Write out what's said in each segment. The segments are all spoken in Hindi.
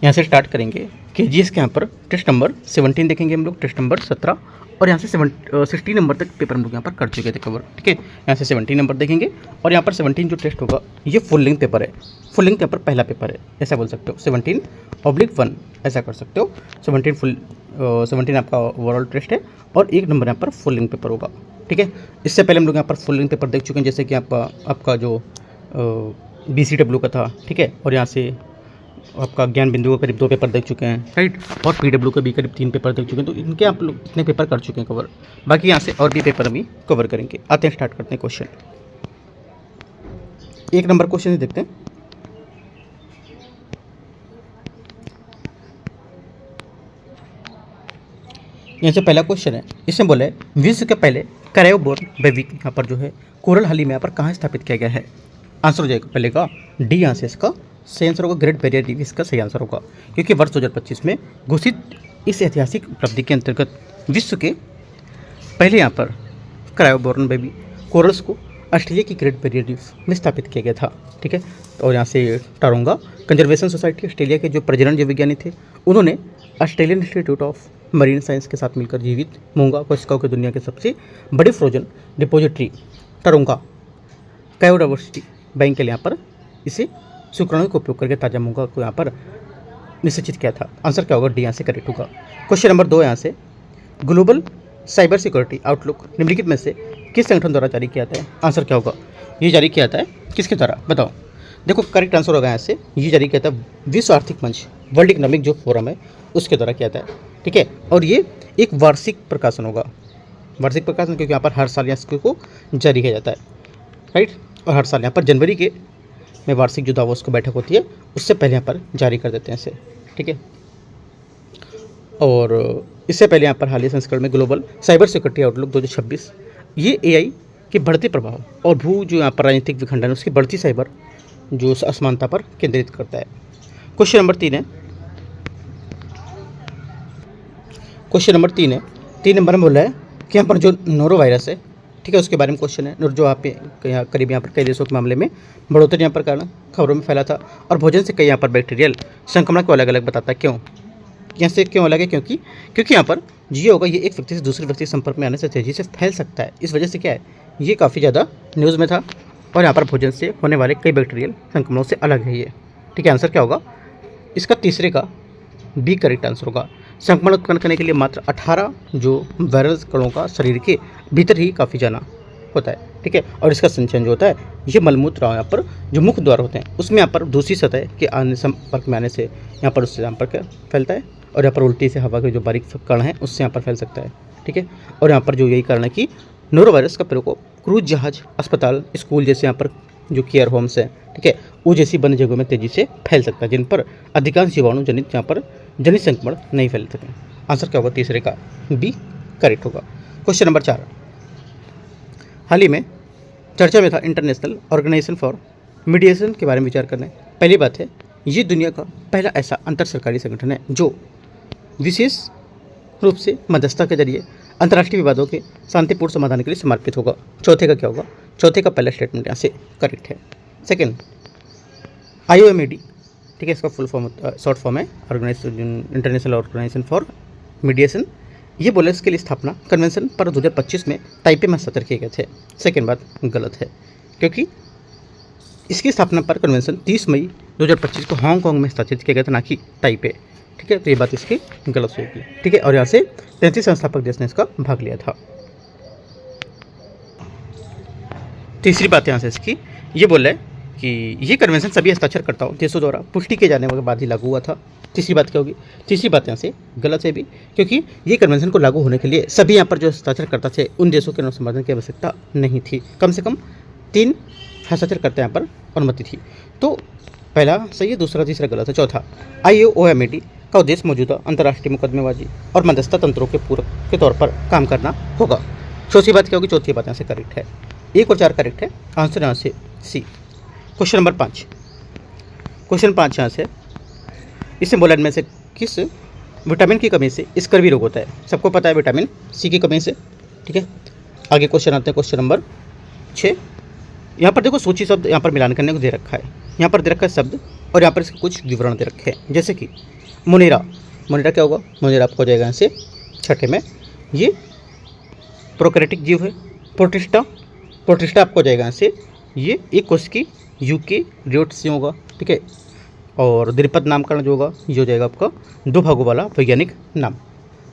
यहाँ से स्टार्ट करेंगे केजीएस के यहाँ पर टेस्ट नंबर 17 देखेंगे हम लोग, टेस्ट नंबर 17 और यहाँ से 16 नंबर तक पेपर हम लोग यहाँ पर कर चुके थे कवर। ठीक है, यहाँ से 17 नंबर देखेंगे और यहाँ पर 17 जो टेस्ट होगा ये फुल लेंथ पेपर है। फुल लेंथ पेपर पहला पेपर है, ऐसा बोल सकते हो। 17/1 ऐसा कर सकते हो। 17 आपका ओवरऑल टेस्ट है और 1 नंबर यहाँ पर फुल लेंथ पेपर होगा। ठीक है, इससे पहले हम लोग यहाँ पर फुल लेंथ पेपर देख चुके हैं, जैसे कि आपका जो BCW का था। ठीक है, और यहाँ से आपका ज्ञान बिंदु का करीब 2 पेपर देख चुके हैं, राइट, और PW का भी करीब 3 पेपर देख चुके हैं। तो इनके आप लोग इतने पेपर कर चुके हैं कवर। बाकी यहाँ से और भी पेपर अभी कवर करेंगे। आते हैं, स्टार्ट करते हैं क्वेश्चन। 1 नंबर क्वेश्चन देखते हैं। यहाँ से पहला क्वेश्चन है, इसमें बोला है विश्व के पहले क्रायोबोर्न बेबी यहाँ पर जो है कोरल हाली में यहाँ पर कहाँ स्थापित किया गया है। आंसर हो जाएगा पहले का डी। यहाँ से इसका सही आंसर होगा ग्रेट बैरियर रीफ, इसका सही आंसर होगा, क्योंकि वर्ष 2025 में घोषित इस ऐतिहासिक उपलब्धि के अंतर्गत विश्व के पहले यहाँ पर क्रायोबोर्न बेबी कोरल्स को ऑस्ट्रेलिया की ग्रेट बैरियर रीफ में स्थापित किया गया था। ठीक है, और यहाँ से टारोंगा कंजर्वेशन सोसाइटी ऑस्ट्रेलिया के जो प्रजनन जीव विज्ञानी थे, उन्होंने Australian institute of marine science के साथ मिलकर जीवित मूंगा कोशिकाओं की दुनिया के सबसे बड़े फ्रोजन डिपोजिटरी टारोंगा बायोडायवर्सिटी बैंक के लिए यहाँ पर इसे शुक्राणु का उपयोग करके ताज़ा मूंगा को यहाँ पर निश्चित किया था। आंसर क्या होगा, डी यहाँ से करेक्ट होगा। क्वेश्चन नंबर 2 यहाँ से ग्लोबल साइबर सिक्योरिटी आउटलुक निम्नलिखित में से किस संगठन द्वारा जारी किया जाता है। आंसर क्या होगा, ये जारी किया जाता है किसके द्वारा, बताओ। देखो करेक्ट आंसर होगा यहाँ से, ये जारी किया था विश्व आर्थिक मंच, वर्ल्ड इकोनॉमिक जो फोरम है उसके द्वारा किया जाता है। ठीक है, और ये एक वार्षिक प्रकाशन होगा, वार्षिक प्रकाशन, क्योंकि यहाँ पर हर साल इसको जारी किया जाता है, राइट। और हर साल यहाँ पर जनवरी के में वार्षिक जो दावोस की बैठक होती है उससे पहले यहाँ पर जारी कर देते हैं इसे। ठीक है, और इससे पहले यहाँ पर हालिया संस्करण में ग्लोबल साइबर सिक्योरिटी आउटलुक 2026 ये AI के बढ़ते प्रभाव और भू जो यहाँ पर राजनीतिक विखंडन उसकी बढ़ती साइबर जो असमानता पर केंद्रित करता है। क्वेश्चन नंबर 3 है, क्वेश्चन नंबर 3 है, 3 नंबर में बोला है कि यहाँ पर जो नोरो वायरस है, ठीक है, उसके बारे में क्वेश्चन है। जो आप यहाँ करीब यहाँ पर कई देशों के मामले में बढ़ोतरी यहाँ पर कारण खबरों में फैला था और भोजन से कई यहाँ पर बैक्टीरियल संक्रमण को अलग अलग बताता है। क्यों, यहाँ से क्यों अलग है, क्योंकि यहाँ पर ये होगा ये एक व्यक्ति से दूसरे व्यक्ति के संपर्क में आने से तेजी से फैल सकता है। इस वजह से क्या है, ये काफ़ी ज़्यादा न्यूज़ में था और यहाँ पर भोजन से होने वाले कई बैक्टीरियल संक्रमणों से अलग है ये। ठीक है, आंसर क्या होगा, इसका तीसरे का बी करेक्ट आंसर होगा। संक्रमण उत्पन्न करने के लिए मात्र 18 जो वायरल कणों का शरीर के भीतर ही काफ़ी जाना होता है। ठीक है, और इसका संचयन जो होता है ये मलमूत्र यहाँ पर जो मुख्य द्वार होते हैं उसमें यहाँ पर दूसरी सतह के आने संपर्क में आने से यहाँ पर उससे संपर्क फैलता है और यहाँ पर उल्टी से हवा के जो बारीक कण हैं उससे यहाँ पर फैल सकता है। ठीक है, और यहाँ पर जो यही कारण है कि नोरो वायरस का प्रयोग क्रूज जहाज, अस्पताल, स्कूल जैसे यहाँ पर जो केयर होम्स हैं, ठीक है, वो जैसी बंद जगहों में तेज़ी से फैल सकता है, जिन पर अधिकांश जीवाणु जनित यहाँ पर जनित संक्रमण नहीं फैल सके। आंसर क्या होगा, तीसरे का बी करेक्ट होगा। क्वेश्चन नंबर 4, हाल ही में चर्चा में था इंटरनेशनल ऑर्गेनाइजेशन फॉर मीडिएशन के बारे में विचार करने। पहली बात है, ये दुनिया का पहला ऐसा अंतर सरकारी संगठन है जो विशेष रूप से मध्यस्थता के जरिए अंतर्राष्ट्रीय विवादों के शांतिपूर्ण समाधान के लिए समर्पित होगा। चौथे का क्या होगा, चौथे का पहला स्टेटमेंट यहाँ से करेक्ट है। सेकेंड, IOMED, ठीक है, इसका फुल फॉर्म शॉर्ट फॉर्म है इंटरनेशनल ऑर्गेनाइजेशन फॉर मीडिएशन। ये बोले इसके लिए स्थापना कन्वेंशन पर 2025 में ताइपे में हस्ताक्षर किए गए थे। सेकेंड बात गलत है, क्योंकि इसकी स्थापना पर कन्वेंशन 30 मई 2025 को हांगकांग में हस्ताक्षरित किया गया था, ना कि ताइपे। ठीक है, तो ये बात इसकी गलत होगी। ठीक है, और यहाँ से 33 संस्थापक देश ने इसका भाग लिया था। तीसरी बात यहाँ से इसकी ये बोल रहा है कि ये कन्वेंशन सभी हस्ताक्षरकर्ताओं देशों द्वारा पुष्टि किए जाने के बाद ही लागू हुआ था। तीसरी बात क्या होगी, तीसरी बात यहाँ से गलत है भी, क्योंकि ये कन्वेंशन को लागू होने के लिए सभी यहाँ पर जो हस्ताक्षरकर्ता थे उन देशों के अनुसंधान की आवश्यकता नहीं थी, कम से कम 3 हस्ताक्षरकर्ता यहाँ पर अनुमति थी। तो पहला सही है, दूसरा तीसरा गलत है। चौथा, IOMED का उद्देश्य मौजूदा अंतर्राष्ट्रीय मुकदमेबाजी और मध्यस्थता तंत्रों के पूरक के तौर पर काम करना होगा। चौथी बात क्या होगी, चौथी बात यहाँ से करेक्ट है। 1 और 4 करेक्ट है, आंसर यहाँ से सी। क्वेश्चन नंबर 5, क्वेश्चन 5 यहाँ से इससे बोला में से किस विटामिन की कमी से स्कर्वी रोग होता है। सबको पता है विटामिन सी की कमी से। ठीक है, आगे क्वेश्चन आते हैं क्वेश्चन नंबर 6। यहाँ पर देखो सूची शब्द यहाँ पर मिलान करने को दे रखा है। यहाँ पर दे रखा है शब्द और यहाँ पर इसके कुछ विवरण दे रखे हैं, जैसे कि मुनेरा। मुनेरा क्या होगा? मुनेरा आपको हो जाएगा यहाँ से छठे में, ये प्रोकैरियोटिक जीव है। प्रोटिस्टा, प्रोटिस्टा आपको हो जाएगा यहाँ से, ये एक कोशिकी यूकेरियोट से होगा, ठीक है। और द्विपद नामकरण जो होगा ये हो जाएगा आपका 2 भागों वाला वैज्ञानिक नाम।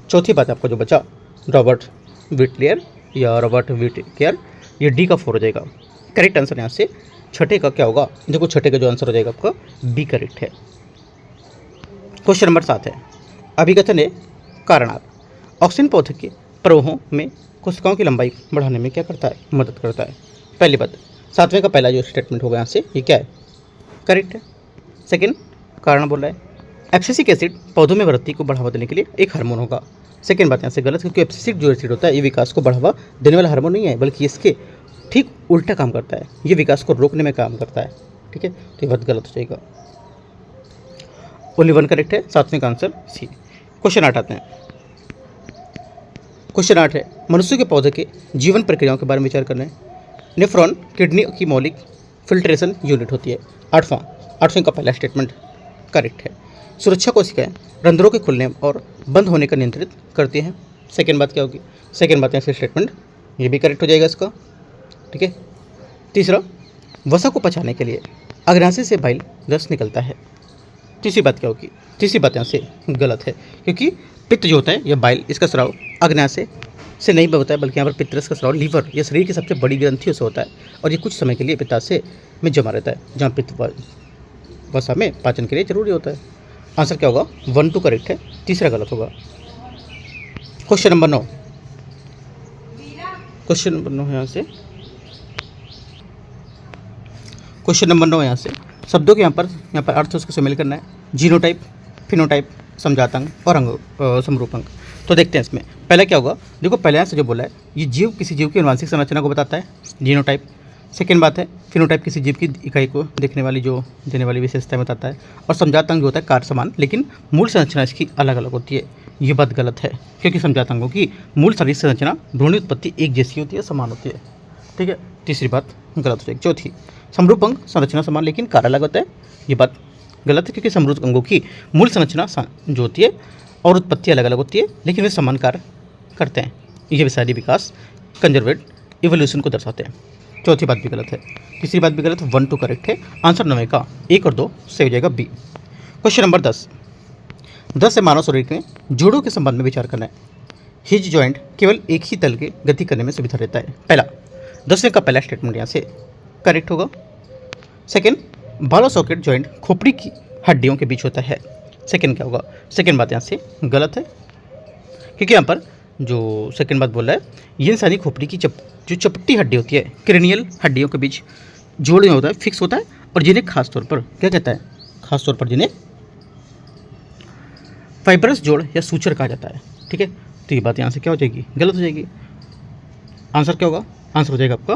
चौथी बात आपको जो बचा रॉबर्ट विटलेयर या रॉबर्ट विटकेयर, ये डी का 4 हो जाएगा। करेक्ट आंसर यहाँ से छठे का क्या होगा? देखो छठे का जो आंसर हो जाएगा आपका बी करेक्ट है। क्वेश्चन नंबर 7 है, अभिकथन है कारणार। ऑक्सीजन पौधे के प्रवाहों में कोशिकाओं की लंबाई बढ़ाने में क्या करता है? मदद करता है। पहली बात, 7वें का पहला जो स्टेटमेंट होगा यहाँ से ये क्या है? करेक्ट है। सेकेंड, कारण बोला है एब्सिसिक एसिड पौधों में वृद्धि को बढ़ावा देने के लिए एक हार्मोन होगा। सेकेंड बात यहाँ से गलत, क्योंकि एब्सिसिक जो एसिड होता है ये विकास को बढ़ावा देने वाला हार्मोन नहीं है, बल्कि इसके ठीक उल्टा काम करता है, ये विकास को रोकने में काम करता है, ठीक है। तो ये बात गलत हो जाएगा। ओनली 1 करेक्ट है, 7वें का आंसर सी। क्वेश्चन 8 आते हैं। क्वेश्चन 8 है, मनुष्य के पौधे के जीवन प्रक्रियाओं के बारे में विचार करना है। नेफ्रॉन किडनी की मौलिक फिल्ट्रेशन यूनिट होती है। 8वें का पहला स्टेटमेंट करेक्ट है। सुरक्षा कोशिकाएं रंध्रों के खुलने और बंद होने का नियंत्रित करती हैं। सेकेंड बात क्या होगी? सेकेंड बात है स्टेटमेंट, ये भी करेक्ट हो जाएगा इसका, ठीक है। तीसरा, वसा को पचाने के लिए अग्नाशय से बाइल रस निकलता है। तीसरी बात क्या होगी? तीसरी बात यहाँ से गलत है, क्योंकि पित्त जो होता है या बाइल, इसका स्राव अग्नाशय से नहीं होता है, बल्कि यहाँ पर पित्तरस का स्राव लीवर या शरीर की सबसे बड़ी ग्रंथियों से होता है, और ये कुछ समय के लिए पित्ताशय में जमा रहता है, जहाँ पित्त वसा में पाचन के लिए जरूरी होता है। आंसर क्या होगा? 1 2 करेक्ट है, तीसरा गलत होगा। Question number 9। क्वेश्चन नंबर 9 यहाँ से, क्वेश्चन नंबर 9 यहाँ से शब्दों के यहाँ पर अर्थ उसको शामिल करना है। जीनोटाइप, फिनोटाइप, समजातांग और अंग समरूपांग। तो देखते हैं इसमें पहला क्या होगा। देखो पहले यहाँ से जो बोला है, ये जीव किसी जीव की आनुवंशिक संरचना को बताता है, जीनोटाइप। सेकेंड बात है फिनोटाइप, किसी जीव की इकाई को देखने वाली जो देने वाली विशेषताएं बताता है। और समजातांग जो होता है कार्य समान, लेकिन मूल संरचना इसकी अलग अलग होती है। ये बात गलत है, क्योंकि समजातांगों की मूल शरीर संरचना भ्रूण उत्पत्ति एक जैसी होती है, समान होती है, ठीक है। तीसरी बात गलत हो जाएगी। चौथी, समरूप अंग संरचना समान लेकिन कार्य अलग होता है। ये बात गलत है, क्योंकि समरूप अंगों की मूल संरचना जो होती है और उत्पत्ति अलग अलग होती है, लेकिन वे समान कार्य करते हैं। ये विषादी विकास कंजर्वेट इवोल्यूशन को दर्शाते हैं। चौथी बात भी गलत है, तीसरी बात भी गलत है। 1 2 करेक्ट है। आंसर 9 का 1 और 2 से हो जाएगा बी। Question number 10। 10 से मानव शरीर के जोड़ों के संबंध में विचार करना है। हिज जॉइंट केवल एक ही तल के गति करने में सुविधा रहता है। पहला, 10वें का पहला स्टेटमेंट यहाँ से करेक्ट होगा। सेकेंड, बालो सॉकेट जॉइंट खोपड़ी की हड्डियों के बीच होता है। सेकेंड क्या होगा? सेकेंड बात यहाँ से गलत है, क्योंकि यहाँ पर जो सेकेंड बात बोल रहा है, ये इंसानी खोपड़ी की जो चपटी हड्डी होती है, क्रेनियल हड्डियों के बीच जोड़ होता है, फिक्स होता है, और जिन्हें खास तौर पर क्या कहता है? खास तौर पर जिन्हें फाइब्रस जोड़ या सूचर कहा जाता है, ठीक है। तो ये बात यहाँ से क्या हो जाएगी? गलत हो जाएगी। आंसर क्या होगा? आंसर हो जाएगा आपका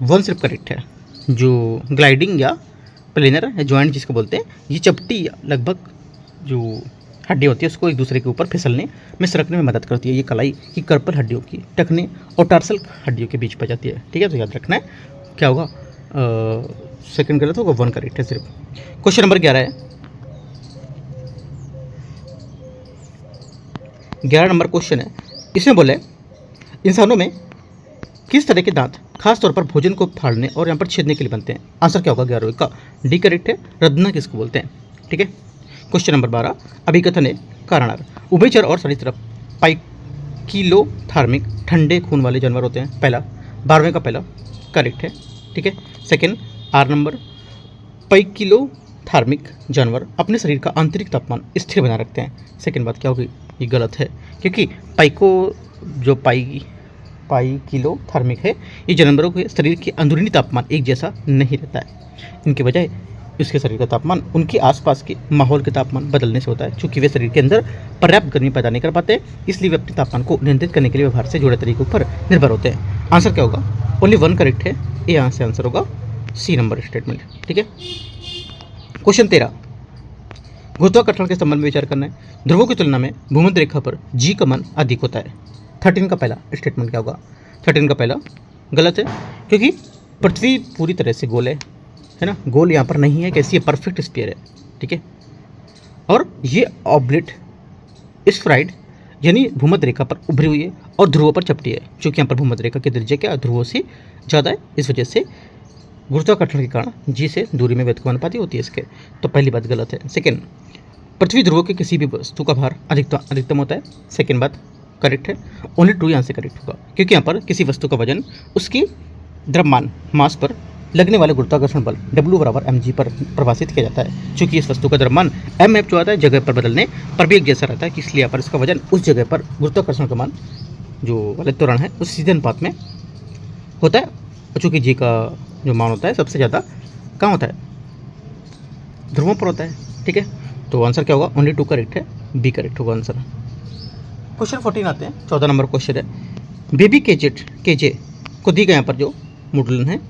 1 सिर्फ करेक्ट है। जो ग्लाइडिंग या प्लेनर या जॉइंट जिसको बोलते हैं, ये चपटी लगभग जो हड्डी होती है उसको एक दूसरे के ऊपर फिसलने में सरकने में मदद करती है। ये कलाई की कर्पल हड्डियों की टखने और टार्सल हड्डियों के बीच पा जाती है, ठीक है। तो याद रखना है क्या होगा? सेकंड गलत होगा, 1 करेक्ट है सिर्फ। क्वेश्चन नंबर 11 है। 11 नंबर क्वेश्चन है, इसमें बोले इंसानों में किस तरह के दांत खास तौर पर भोजन को फाड़ने और यहाँ पर छेदने के लिए बनते हैं? आंसर क्या होगा? 11 का डी करेक्ट है। रत्ना किसको बोलते हैं, ठीक है। Question number 12। अभिकथन है कारणार। उभयचर और सरीसृप पाइकिलोथर्मिक ठंडे खून वाले जानवर होते हैं। पहला, 12वें का पहला करेक्ट है, ठीक है। सेकेंड, आर नंबर, पाइकिलोथर्मिक जानवर अपने शरीर का आंतरिक तापमान स्थिर बना रखते हैं। सेकेंड बात क्या होगी? ये गलत है, क्योंकि पाइकिलोथर्मिक है, ये जानवरों के शरीर के अंदरूनी तापमान एक जैसा नहीं रहता है। इनके बजाय इसके शरीर का तापमान उनके आसपास के माहौल के तापमान बदलने से होता है। चूँकि वे शरीर के अंदर पर्याप्त गर्मी पैदा नहीं कर पाते, इसलिए वे अपने तापमान को नियंत्रित करने के लिए व्यवहार से जुड़े तरीकों पर निर्भर होते हैं। आंसर क्या होगा? ओनली 1 करेक्ट है। ये यहाँ से आंसर होगा सी नंबर स्टेटमेंट, ठीक है। क्वेश्चन 13। गुरुत्वाकर्षण के संबंध में विचार करना है। ध्रुवों की तुलना में भूमध्य रेखा पर जी का मान अधिक होता है। 13 का पहला स्टेटमेंट क्या होगा? 13 का पहला गलत है, क्योंकि पृथ्वी पूरी तरह से गोल है। है ना, गोल यहाँ पर नहीं है, कैसी है, परफेक्ट स्फीयर है, ठीक है। और ये ऑब्लिट स्फेरॉइड यानी भूमध्य रेखा पर उभरी हुई है और ध्रुवों पर चपटी है, क्योंकि यहाँ पर भूमध्य रेखा की त्रिज्या क्या ध्रुवों से ज़्यादा है, इस वजह से गुरुत्वाकर्षण के कारण जी से दूरी में व्युत्क्रमानुपाती होती है इसके। तो पहली बात गलत है। सेकेंड, पृथ्वी ध्रुवों के किसी भी वस्तु का भार अधिकतम होता है, सेकेंड बात करेक्ट है। ओनली ट्रू यहाँ से करेक्ट होगा, क्योंकि यहाँ पर किसी वस्तु का वजन उसकी द्रव्यमान मास पर लगने वाले गुरुत्वाकर्षण बल W बराबर mg पर प्रभाषित किया जाता है, क्योंकि इस वस्तु का द्रव्यमान mf जो आता है जगह पर बदलने पर भी एक जैसा रहता है, इसलिए यहाँ पर इसका वजन उस जगह पर गुरुत्वाकर्षण का मान जो वाले त्वरण है उस सीधे अनुपात में होता है, चूँकि जी का जो मान होता है सबसे ज़्यादा कहाँ होता है, ध्रुवों पर होता है, ठीक है। तो आंसर क्या होगा, ओनली 2 करेक्ट है, बी करेक्ट होगा आंसर। क्वेश्चन 14 आते हैं, 14 नंबर क्वेश्चन है, बेबी केजे को दी गए यहाँ पर जो मॉडल है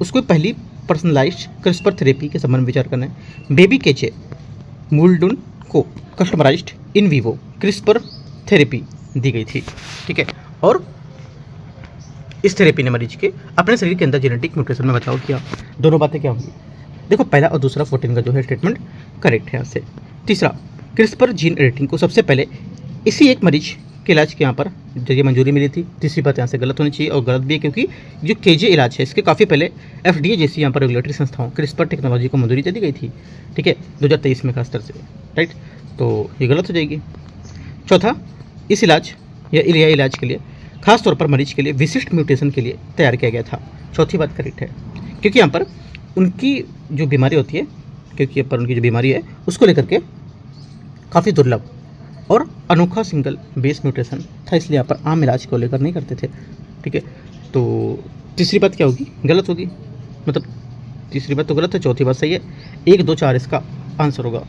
उसको पहली पर्सनलाइज्ड क्रिस्पर थेरेपी के संबंध में विचार करना है। बेबी केजे मूलडुन को कस्टमराइज्ड इन विवो क्रिस्पर थेरेपी दी गई थी, ठीक है। और इस थेरेपी ने मरीज के अपने शरीर के अंदर जेनेटिक म्यूटेशन में बचाव किया। दोनों बातें क्या होंगी, देखो पहला और दूसरा 14 का जो है स्टेटमेंट करेक्ट है यहाँ से। तीसरा, क्रिस्पर जीन एडिटिंग को सबसे पहले इसी एक मरीज के इलाज के यहाँ पर जरिए मंजूरी मिली थी। तीसरी बात यहाँ से गलत होनी चाहिए, और गलत भी है क्योंकि जो केजे इलाज है इसके काफ़ी पहले FDA जैसी यहाँ पर रेगुलेटरी संस्थाओं क्रिस्पर टेक्नोलॉजी को मंजूरी दे दी गई थी, ठीक है, 2023 में खासतौर से, राइट। तो ये गलत हो जाएगी। चौथा, इस इलाज या इलाज के लिए खास तौर पर मरीज के लिए विशिष्ट म्यूटेशन के लिए तैयार किया गया था। चौथी बात करेक्ट है, क्योंकि यहाँ पर उनकी जो बीमारी होती है, क्योंकि यहाँ पर उनकी जो बीमारी है उसको लेकर के काफ़ी दुर्लभ और अनोखा सिंगल बेस म्यूटेशन था, इसलिए यहाँ पर आम इलाज को लेकर नहीं करते थे, ठीक है। तो तीसरी बात क्या होगी, गलत होगी, मतलब तीसरी बात तो गलत है, चौथी बात सही है। 1 2 4 इसका आंसर होगा,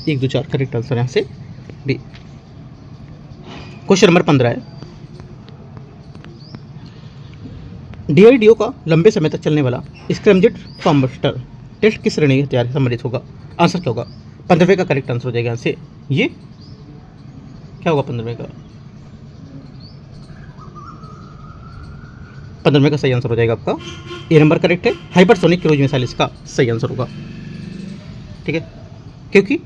1 2 4 करेक्ट आंसर यहाँ से बी। क्वेश्चन नंबर 15 है, DRDO का लंबे समय तक चलने वाला स्क्रैमजेट कॉम्बस्टर टेस्ट किस श्रेणी हथियार से संबंधित होगा, आंसर क्या होगा, 15वें का करेक्ट आंसर हो जाएगा यहाँ से, ये क्या होगा 15वें का सही आंसर हो जाएगा आपका ए नंबर करेक्ट है। हाइपरसोनिक क्रूज मिसाइल इसका सही आंसर होगा, ठीक है, क्योंकि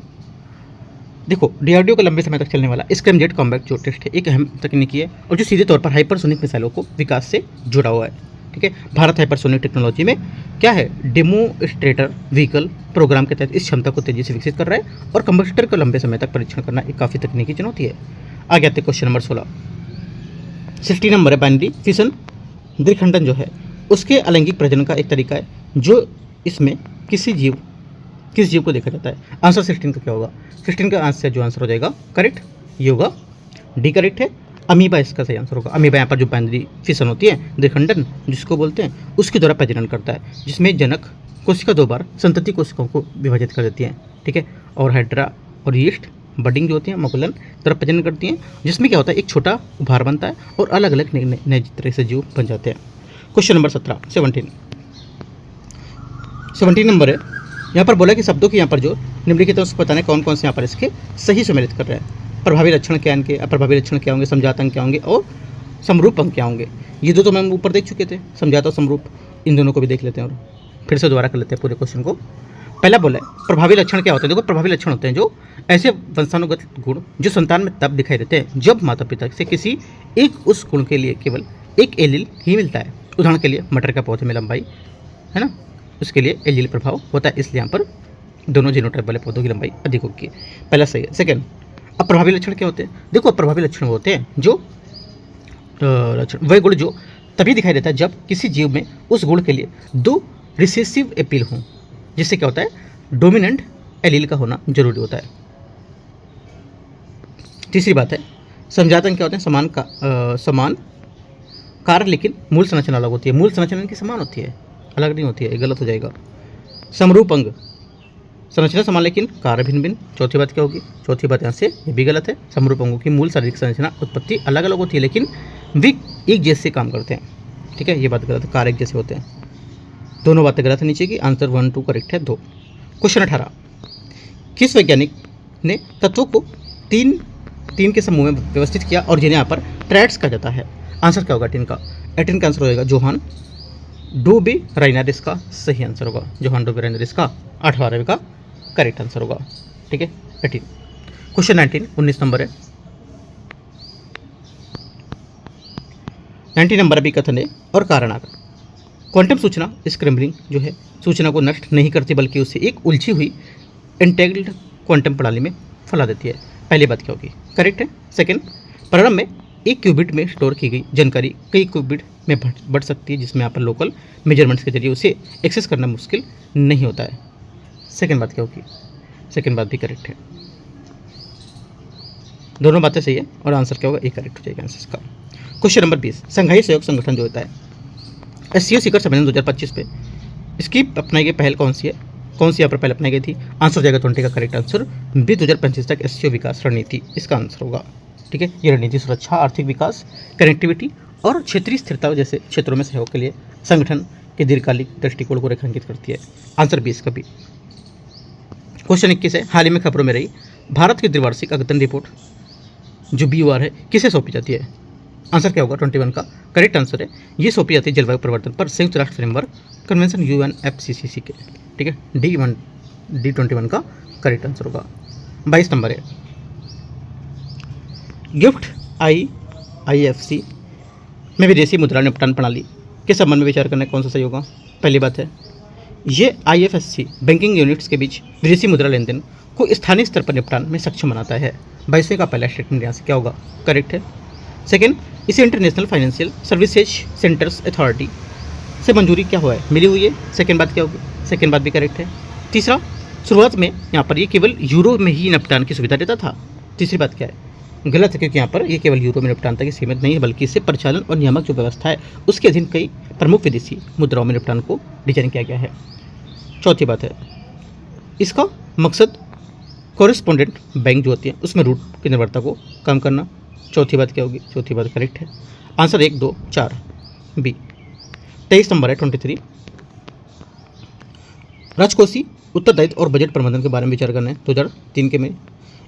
देखो DRDO का लंबे समय तक चलने वाला स्क्रैमजेट कॉम्बैट जो टेस्ट है एक अहम तकनीकी है और जो सीधे तौर पर हाइपरसोनिक मिसाइलों को विकास से जुड़ा हुआ है, ठीक है। भारत हाइपरसोनिक टेक्नोलॉजी में क्या है, डेमोस्ट्रेटर व्हीकल प्रोग्राम के तहत इस क्षमता को तेजी से विकसित कर रहा है, और कम्बस्टर को लंबे समय तक परीक्षण करना एक काफ़ी तकनीकी चुनौती है। आगे आते क्वेश्चन नंबर 16, 60 नंबर है, बाइनरी फिशन द्विखंडन जो है उसके अलैंगिक प्रजनन का एक तरीका है जो इसमें किस जीव को देखा जाता है, आंसर 16 का क्या होगा, 16 का आंसर जो आंसर हो जाएगा करेक्ट ये होगा डी करेक्ट है, अमीबा इसका सही आंसर होगा। अमीबा यहाँ पर जो बाइनरी फिशन होती है द्विखंडन जिसको बोलते हैं उसके द्वारा प्रजनन करता है, जिसमें जनक कोशिका 2 बार संतति कोशिकाओं को विभाजित कर देती हैं, ठीक है। और हाइड्रा और यीस्ट बडिंग जो होती हैं मकुलन द्वारा प्रजनन करती हैं, जिसमें क्या होता है एक छोटा उभार बनता है और अलग अलग नए तरह से जीव बन जाते हैं। क्वेश्चन नंबर 17 नंबर है, यहाँ पर बोला कि शब्दों के यहाँ पर जो निम्नलिखित उसको बताने कौन कौन से यहाँ पर इसके सही सम्मिलित कर रहे हैं। प्रभावी लक्षण क्या इनके, अप्रभावी लक्षण क्या होंगे, समझात अंक क्या होंगे और समरूप अंक क्या होंगे। ये दो तो हम ऊपर देख चुके थे, समझात और समरूप, इन दोनों को भी देख लेते हैं और फिर से दोबारा कर लेते हैं पूरे क्वेश्चन को। पहला बोला है प्रभावी लक्षण क्या होते हैं, देखो प्रभावी लक्षण होते हैं जो ऐसे वंशानुगत गुण जो संतान में तब दिखाई देते हैं जब माता पिता से किसी एक उस गुण के लिए केवल एक एलील ही मिलता है। उदाहरण के लिए मटर का पौधे में लंबाई है ना, उसके लिए एलील प्रभाव होता है, इसलिए यहाँ पर दोनों जीनोटाइप वाले पौधों की लंबाई अधिक होगी, पहला सही है। सेकेंड, अप्रभावी लक्षण क्या होते हैं, देखो अप्रभावी लक्षण होते हैं जो लक्षण वह गुण जो तभी दिखाई देता है जब किसी जीव में उस गुण के लिए 2 रिसेसिव अपील हों, जिससे क्या होता है डोमिनेंट एलील का होना जरूरी होता है। तीसरी बात है समझात अंक क्या होते हैं, समान कार्य लेकिन मूल संरचना अलग होती है, मूल संरचना इनकी समान होती है अलग नहीं होती है, ये गलत हो जाएगा। समरूप अंग संरचना समान लेकिन कार्य भिन्न भिन्न, चौथी बात क्या होगी, चौथी बात यहाँ से ये भी गलत है। समरूप अंगों की मूल शारीरिक संरचना उत्पत्ति अलग अलग होती है लेकिन वे एक जैसे काम करते हैं, ठीक है, ये बात गलत है, कार्य एक जैसे होते हैं, दोनों बातें गलत है नीचे की, आंसर 1 2 करेक्ट है 2। क्वेश्चन 18, किस वैज्ञानिक ने तत्वों को तीन के समूह में व्यवस्थित किया और जिन्हें यहाँ पर ट्रैड्स कहा जाता है, आंसर क्या होगा 18 का, 18 का आंसर हो जाएगा जोहान डू बी राइनर इसका सही आंसर होगा। जोहान डू बी राइनर इसका 18वें का करेक्ट आंसर होगा। ठीक है 18। क्वेश्चन 19 19 नंबर है। 19 नंबर अभी कथन है और कारण आकर। क्वांटम सूचना स्क्रैम्बलिंग जो है सूचना को नष्ट नहीं करती बल्कि उसे एक उलझी हुई एंटेग्ल्ड क्वांटम प्रणाली में फैला देती है। पहली बात क्या होगी? करेक्ट है। सेकंड, प्रारंभ में एक क्यूबिट में स्टोर की गई जानकारी कई क्यूबिट में बढ़ सकती है, जिसमें यहाँ पर लोकल मेजरमेंट्स के जरिए उसे एक्सेस करना मुश्किल नहीं होता है। सेकंड बात क्या होगी? सेकंड बात भी करेक्ट है। दोनों बातें सही है और आंसर क्या होगा? ए करेक्ट हो जाएगा आंसर इसका। क्वेश्चन नंबर 20, संघाई सहयोग संगठन जो होता है एससीओ शिखर सम्मेलन 2025 पे इसकी अपनाई गई पहल कौन सी है? कौन सी यहाँ पर पहल अपनाई गई थी? आंसर हो जाएगा 20 का करेक्ट आंसर बी 2025 तक एससीओ विकास रणनीति इसका आंसर होगा। ठीक है, ये रणनीति सुरक्षा, आर्थिक विकास, कनेक्टिविटी और क्षेत्रीय स्थिरता जैसे क्षेत्रों में सहयोग के लिए संगठन के दीर्घकालिक दृष्टिकोण को रेखांकित करती है। आंसर 20 का भी। क्वेश्चन 21 है, हाल ही में खबरों में रही भारत की द्विवार्षिक अद्यतन रिपोर्ट जो BOR है किसे सौंपी जाती है? आंसर क्या होगा? 21 का करेक्ट आंसर है। ये सौंपी जाती है जलवायु परिवर्तन पर संयुक्त राष्ट्र फ्रेमवर्क कन्वेंशन UNFCCC के। ठीक है, D21 का करेक्ट आंसर होगा। 22 नंबर है, गिफ्ट IIFC में विदेशी मुद्रा निपटान प्रणाली के संबंध में विचार करना कौन सा सही होगा? पहली बात है, ये IFSC बैंकिंग यूनिट्स के बीच विदेशी मुद्रा लेन देन को स्थानीय स्तर पर निपटान में सक्षम बनाता है। 22वें का पहला स्टेटमेंट यहाँ से क्या होगा? करेक्ट है। सेकेंड, इसे international financial services centres authority से मंजूरी क्या हुआ है? मिली हुई है। सेकेंड बात क्या होगी? सेकेंड बात भी करेक्ट है। तीसरा, शुरुआत में यहाँ पर ये केवल यूरो में ही निपटान की सुविधा देता था। तीसरी बात क्या है? गलत है, क्योंकि यहाँ पर ये केवल यूरो में निपटान तक सीमित नहीं है बल्कि इससे परिचालन और नियामक जो व्यवस्था है उसके अधीन कई प्रमुख विदेशी मुद्राओं में निपटान को डिजाइन किया गया है। चौथी बात है, इसका मकसद कॉरेस्पॉन्डेंट बैंक जो होती है उसमें रूट की निर्भरता को कम करना। चौथी बात क्या होगी? चौथी बात करेक्ट है। Answer 1, 2, 4 B. 23 नंबर है 23, राजकोषीय उत्तरदायित्व और बजट प्रबंधन के बारे में विचार करना है 2003 के में।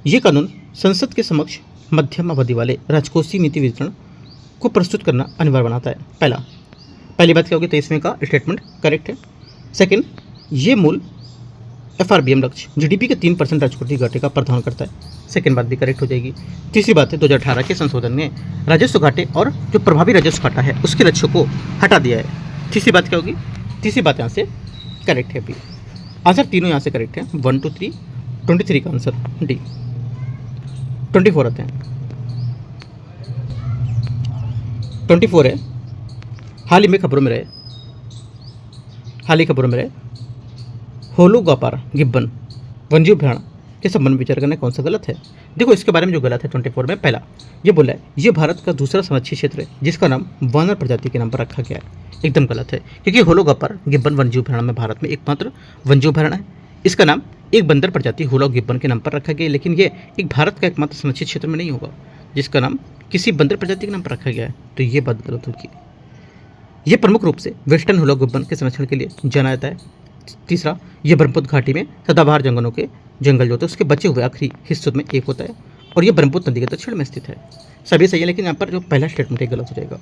ये कानून संसद के समक्ष मध्यम अवधि वाले राजकोषीय नीति वितरण को प्रस्तुत करना अनिवार्य बनाता है। पहली बात क्या होगी? 23वें का स्टेटमेंट करेक्ट है। सेकंड, ये मूल FRBM लक्ष्य GDP के 3% राजकोषीय घाटे का प्रावधान करता है। सेकंड बात भी करेक्ट हो जाएगी। तीसरी बात है, 2018 के संशोधन ने राजस्व घाटे और जो प्रभावी राजस्व घाटा है उसके लक्ष्य को हटा दिया है। तीसरी बात क्या होगी? तीसरी बात यहाँ से करेक्ट है। अभी आंसर तीनों यहाँ से करेक्ट है। 1, 2, 3, 23 का आंसर डी। 24 आते हैं। 24 है, हाल ही खबरों में रहे होलोगापार गिब्बन वन्यजीव अभयारण्य के संबंध में विचार करना कौन सा गलत है? देखो इसके बारे में जो गलत है 24 में, पहला ये बोला है ये भारत का दूसरा संरक्षित क्षेत्र है जिसका नाम वानर प्रजाति के नाम पर रखा गया है। एकदम गलत है, क्योंकि होलोगापार गिब्बन वन्यजीव अभयारण्य में भारत में एकमात्र वन्यजीव अभयारण्य है। इसका नाम एक बंदर प्रजाति होलो गिब्बन के नाम पर रखा गया है, लेकिन ये एक भारत का एकमात्र संरक्षित क्षेत्र में नहीं होगा जिसका नाम किसी बंदर प्रजाति के नाम पर रखा गया है, तो ये बात गलत होगी। ये प्रमुख रूप से वेस्टर्न होलो गिब्बन के संरक्षण के लिए जाना जाता है। तीसरा, यह ब्रह्मपुत्र घाटी में सदाबहार जंगल जो होते हैं उसके बचे हुए आखिरी हिस्सों में एक होता है और यह ब्रह्मपुत्र नदी के दक्षिण में स्थित है। सभी सही है, लेकिन यहाँ पर जो पहला स्टेटमेंट है गलत हो जाएगा।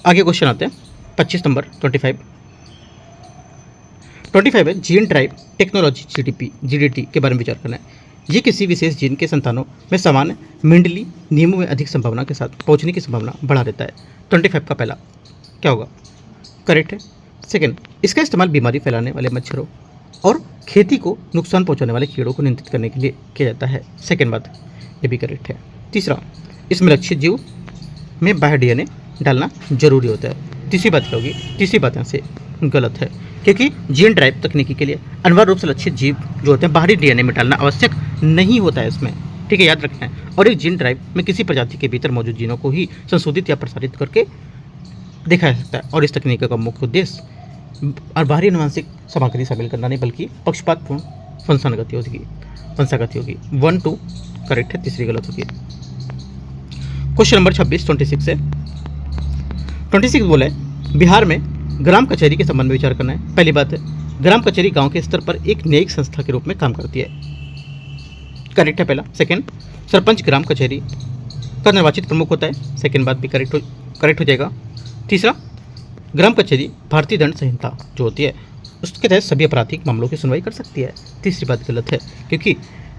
आगे क्वेश्चन आते हैं 25 नंबर 25 है, जीन ड्राइव टेक्नोलॉजी GDT के बारे में विचार करना है। ये किसी विशेष जीन के संतानों में समान मेंडली नियमों में अधिक संभावना के साथ पहुंचने की संभावना बढ़ा देता है। 25 का पहला क्या होगा? करेक्ट है। सेकंड, इसका इस्तेमाल बीमारी फैलाने वाले मच्छरों और खेती को नुकसान पहुंचाने वाले कीड़ों को नियंत्रित करने के लिए किया जाता है। सेकंड बात ये भी करेक्ट है। तीसरा, इसमें लक्षित जीव में बाह्य DNA डालना जरूरी होता है। तीसरी बात क्या होगी? तीसरी बात यहाँ से गलत है, क्योंकि जीन ड्राइव तकनीकी के लिए अनिवार्य रूप से लक्षित जीव जो होते हैं बाहरी DNA में डालना आवश्यक नहीं होता है इसमें। ठीक है, याद रखना है। और एक जीन ड्राइव में किसी प्रजाति के भीतर मौजूद जीनों को ही संशोधित या प्रसारित करके देखा जा सकता है और इस तकनीक का मुख्य उद्देश्य और बाहरी अनुवांशिक सामग्री शामिल करना नहीं बल्कि पक्षपातपूर्ण वंशागति होगी। 1, 2 करेक्ट है, तीसरी गलत होगी। क्वेश्चन नंबर 26 है। 26 बोला है बिहार में ग्राम कचहरी के संबंध में विचार करना है। पहली बात है, ग्राम कचहरी गांव के स्तर पर एक न्यायिक संस्था के रूप में काम करती है। करेक्ट है पहला। सेकंड, सरपंच ग्राम कचहरी का निर्वाचित प्रमुख होता है। सेकंड बात भी करेक्ट हो जाएगा। तीसरा, ग्राम कचहरी भारतीय दंड संहिता जो होती है उसके तहत सभी आपराधिक मामलों की सुनवाई कर सकती है। तीसरी बात गलत है, क्योंकि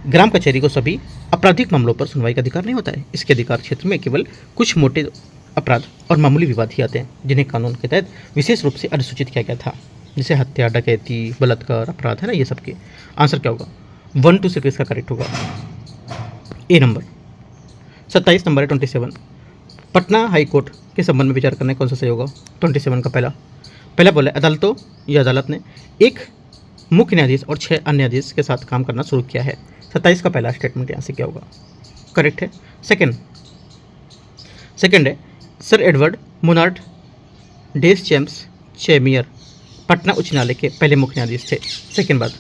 ग्राम कचहरी को सभी आपराधिक मामलों पर सुनवाई का अधिकार नहीं होता है। इसके अधिकार क्षेत्र में केवल कुछ मोटे अपराध और मामूली विवाद ही आते हैं, जिन्हें कानून के तहत विशेष रूप से अधिसूचित किया गया था, जैसे हत्या, डकैती, बलात्कार अपराध है ना, ये सबके। आंसर क्या होगा? 1 2 सिर्फ इसका करेक्ट होगा। ए नंबर। 27 नंबर है 27। पटना हाई कोर्ट के संबंध में विचार करना कौन सा सही होगा? 27 का पहला बोला अदालतों या अदालत ने एक मुख्य न्यायाधीश और 6 अन्य न्यायाधीश के साथ काम करना शुरू किया है। 27 का पहला स्टेटमेंट यहाँ से क्या होगा? करेक्ट है। सेकंड है सर एडवर्ड मोनार्ड डेस जेम्स चेमियर पटना उच्च न्यायालय के पहले मुख्य न्यायाधीश थे। सेकंड बात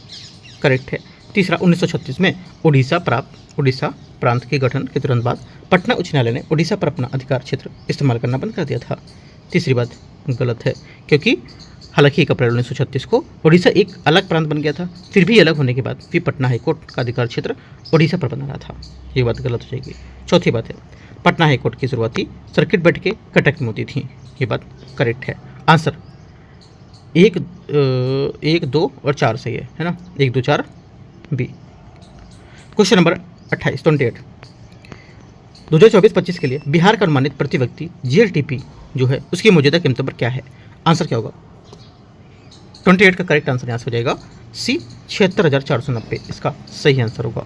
करेक्ट है। तीसरा 1936 में उड़ीसा प्रांत के गठन के तुरंत बाद पटना उच्च न्यायालय ने उड़ीसा पर अपना अधिकार क्षेत्र इस्तेमाल करना बंद कर दिया था। तीसरी बात गलत है, क्योंकि हालांकि 1 अप्रैल 1936 को उड़ीसा एक अलग प्रांत बन गया था, फिर भी अलग होने के बाद भी पटना हाईकोर्ट का अधिकार क्षेत्र उड़ीसा पर बना रहा था। ये बात गलत हो जाएगी। चौथी बात है पटना हाईकोर्ट की शुरुआती सर्किट बेंच के कटक में होती थी। ये बात करेक्ट है। आंसर 1 2 और 4 सही है ना? 1 2 4 बी। क्वेश्चन नंबर 28 2024-25 के लिए बिहार का अनुमानित प्रति व्यक्ति GLTP जो है उसकी मौजूदा कीमतों पर क्या है? आंसर क्या होगा? 28 का करेक्ट आंसर यहाँ से हो जाएगा सी 76,490 इसका सही आंसर होगा।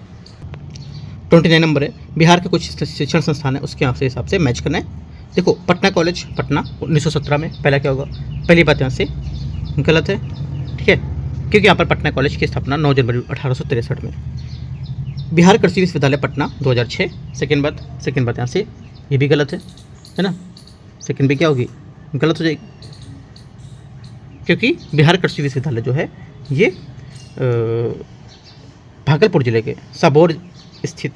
29 नंबर है बिहार के कुछ शिक्षण संस्थान है उसके हिसाब से मैच करना है। देखो पटना कॉलेज पटना 1917 में, पहला क्या होगा? पहली बात यहाँ से गलत है, ठीक है, क्योंकि यहाँ पर पटना कॉलेज की स्थापना 9 जनवरी 1863 में। बिहार कृषि विश्वविद्यालय पटना 2006। सेकेंड बात यहाँ से ये भी गलत है ना? सेकेंड भी क्या होगी? गलत हो जाएगी, क्योंकि बिहार कृषि विश्वविद्यालय जो है ये भागलपुर जिले के सबौर स्थित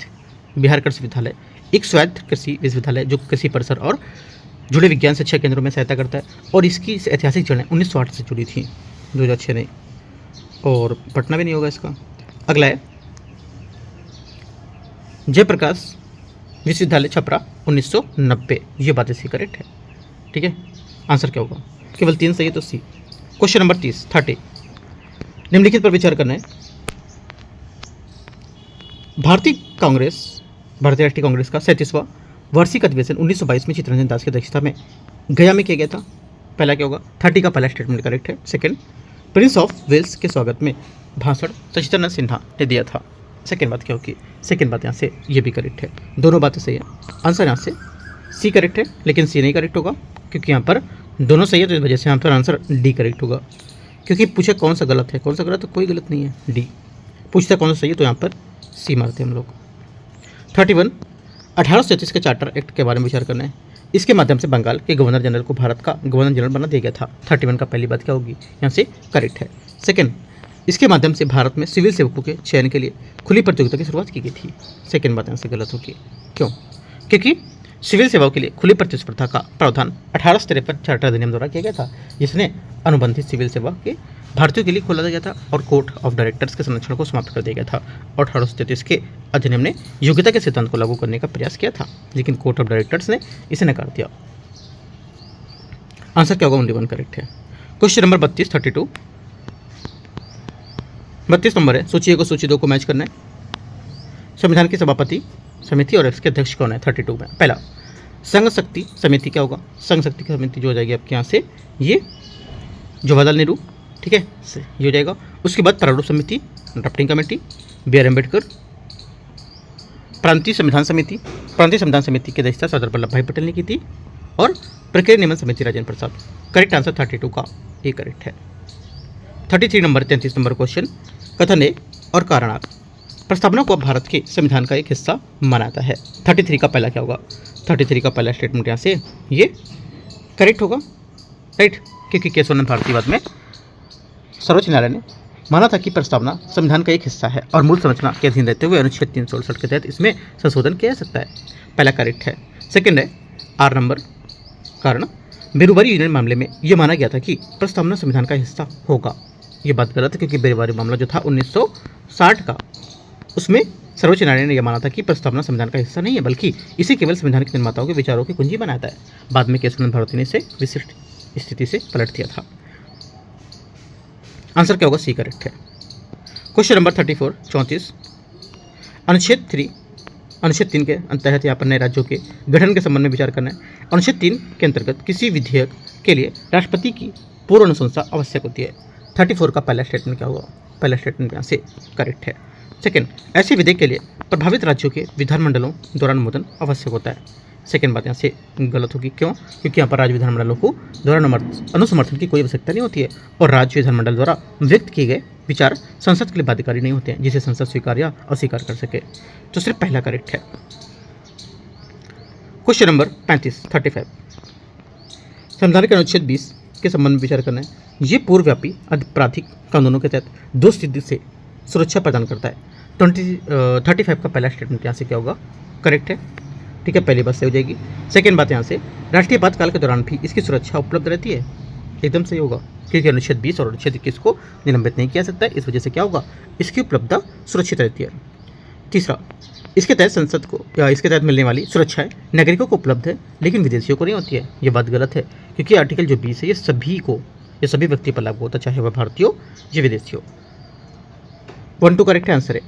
बिहार कृषि विश्वविद्यालय एक स्वायत्त कृषि विश्वविद्यालय जो कृषि परिसर और जुड़े विज्ञान शिक्षा केंद्रों में सहायता करता है, और इसकी ऐतिहासिक जड़ें 1908 से जुड़ी थी, 2006 नहीं, और पटना भी नहीं होगा इसका। अगला है जयप्रकाश विश्वविद्यालय छपरा 1990। ये बात इसकी करेक्ट है, ठीक है। आंसर क्या होगा? केवल 3 सही है तो सी। क्वेश्चन नंबर 30 निम्नलिखित पर विचार करना है। भारतीय राष्ट्रीय कांग्रेस का 37वां वार्षिक अधिवेशन 1922 में चित्तरंजन दास की अध्यक्षता में गया में किया गया था। पहला क्या होगा? 30 का पहला स्टेटमेंट करेक्ट है। सेकंड, प्रिंस ऑफ वेल्स के स्वागत में भाषण सचिदानंद सिन्हा ने दिया था। सेकंड बात क्या होगी? सेकंड बात यहाँ से ये भी करेक्ट है, दोनों बातें सही है। आंसर यहाँ से सी करेक्ट है, लेकिन सी नहीं करेक्ट होगा क्योंकि यहाँ पर दोनों सही है, तो इस वजह से यहाँ पर आंसर डी करेक्ट होगा। क्योंकि पूछे कौन सा गलत है, कौन सा गलत तो कोई गलत नहीं है, डी। पूछता कौन सा सही है तो यहाँ पर सी मारते हैं हम लोग। 31 1833 के चार्टर एक्ट के बारे में विचार करना है। इसके माध्यम से बंगाल के गवर्नर जनरल को भारत का गवर्नर जनरल बना दिया गया था। 31 का पहली बात क्या होगी? यहाँ से करेक्ट है। सेकंड, इसके माध्यम से भारत में सिविल सेवकों के चयन के लिए खुली प्रतियोगिता की शुरुआत की गई थी। सेकंड बात यहाँ से गलत होगी। क्यों? क्योंकि सिविल सेवाओं के लिए खुली प्रतिस्पर्धा का प्रावधान 1853 चार्टर अधिनियम द्वारा किया गया था, जिसने अनुबंधित सिविल सेवा के भारतीयों के लिए खोला गया था और कोर्ट ऑफ डायरेक्टर्स के संरक्षण को समाप्त कर दिया गया था। और 1833 के अधिनियम ने योग्यता के सिद्धांत को लागू करने का प्रयास किया था, लेकिन कोर्ट ऑफ डायरेक्टर्स ने इसे नकार दिया। आंसर क्या होगा? 1 करेक्ट है। क्वेश्चन नंबर 32 नंबर है सूची 1 और सूची 2 को मैच करना है। संविधान की सभापति समिति और इसके अध्यक्ष कौन है? 32 में पहला संघ शक्ति समिति क्या होगा? संघ शक्ति की समिति जो हो जाएगी आपके यहाँ से ये जवाहरलाल नेहरू, ठीक है, ये हो जाएगा। उसके बाद प्रारूप समिति, ड्राफ्टिंग कमेटी, B.R. अम्बेडकर। प्रांतीय संविधान समिति की अध्यक्षता सरदार वल्लभ भाई पटेल ने की थी। और प्रक्रिया नियमन समिति राजेंद्र प्रसाद। करेक्ट आंसर 32 का ए करेक्ट है। 33 नंबर क्वेश्चन, कथन ए और कारणार्थ प्रस्तावना को भारत के संविधान का एक हिस्सा मानाता है। 33 का पहला क्या होगा? 33 का पहला स्टेटमेंट यहाँ से ये करेक्ट होगा, राइट, क्योंकि केशवानंद भारतीवाद में सर्वोच्च न्यायालय ने माना था कि प्रस्तावना संविधान का एक हिस्सा है और मूल संरचना के अधीन रहते हुए अनुच्छेद 368 के तहत इसमें संशोधन किया जा सकता है। पहला करेक्ट है। सेकंड है आर नंबर, कारण बेरोजगारी यूनियन मामले में यह माना गया था कि प्रस्तावना संविधान का हिस्सा होगा। ये बात गलत है, क्योंकि बेरोजगारी मामला जो था 1960 का, उसमें सर्वोच्च न्यायालय ने यह माना था कि प्रस्तावना संविधान का हिस्सा नहीं है, बल्कि इसे केवल संविधान के निर्माताओं के विचारों की कुंजी बनाता है। बाद में केशवानंद भारती ने इसे विशिष्ट स्थिति से पलट दिया था। आंसर क्या होगा? सी करेक्ट है। क्वेश्चन नंबर 34 34 अनुच्छेद 3 के तहत यहाँ पर नए राज्यों के गठन के संबंध में विचार करना है। अनुच्छेद 3 के अंतर्गत किसी विधेयक के लिए राष्ट्रपति की पूर्व अनुशंसा आवश्यक होती है। 34 का पहला स्टेटमेंट क्या होगा? पहला स्टेटमेंट यहाँ से करेक्ट है। सेकंड, ऐसे विधेयक के लिए प्रभावित राज्यों के विधानमंडलों द्वारा अनुमोदन आवश्यक होता है। सेकंड बात यहाँ से गलत होगी। क्यों? क्योंकि यहाँ पर राज्य विधानमंडलों को द्वारा अनुसमर्थन की कोई आवश्यकता नहीं होती है और राज्य विधानमंडल द्वारा व्यक्त किए गए विचार संसद के लिए बाध्यकारी नहीं होते हैं जिसे संसद स्वीकार या अस्वीकार कर सके। तो सिर्फ पहला करेक्ट है। क्वेश्चन नंबर 35 संविधान के अनुच्छेद 20 के संबंध में विचार करना है। ये पूर्वव्यापी आपराधिक कानूनों के तहत दो स्थिति से सुरक्षा प्रदान करता है। 35 का पहला स्टेटमेंट यहाँ से क्या होगा? करेक्ट है। ठीक है, पहली बात सही हो जाएगी। सेकेंड बात यहाँ से राष्ट्रीय आपातकाल के दौरान भी इसकी सुरक्षा उपलब्ध रहती है। एकदम सही होगा, क्योंकि अनुच्छेद 20 और अनुच्छेद 21 को निलंबित नहीं किया सकता है, इस वजह से क्या होगा? इसकी उपलब्धता सुरक्षित रहती है। तीसरा, इसके तहत मिलने वाली सुरक्षाएं नागरिकों को उपलब्ध है लेकिन विदेशियों को नहीं होती है। ये बात गलत है, क्योंकि आर्टिकल जो 20 है ये सभी व्यक्ति पर लागू होता है, चाहे वह भारतीय हो या विदेशी हो। 1 2 करेक्ट आंसर है।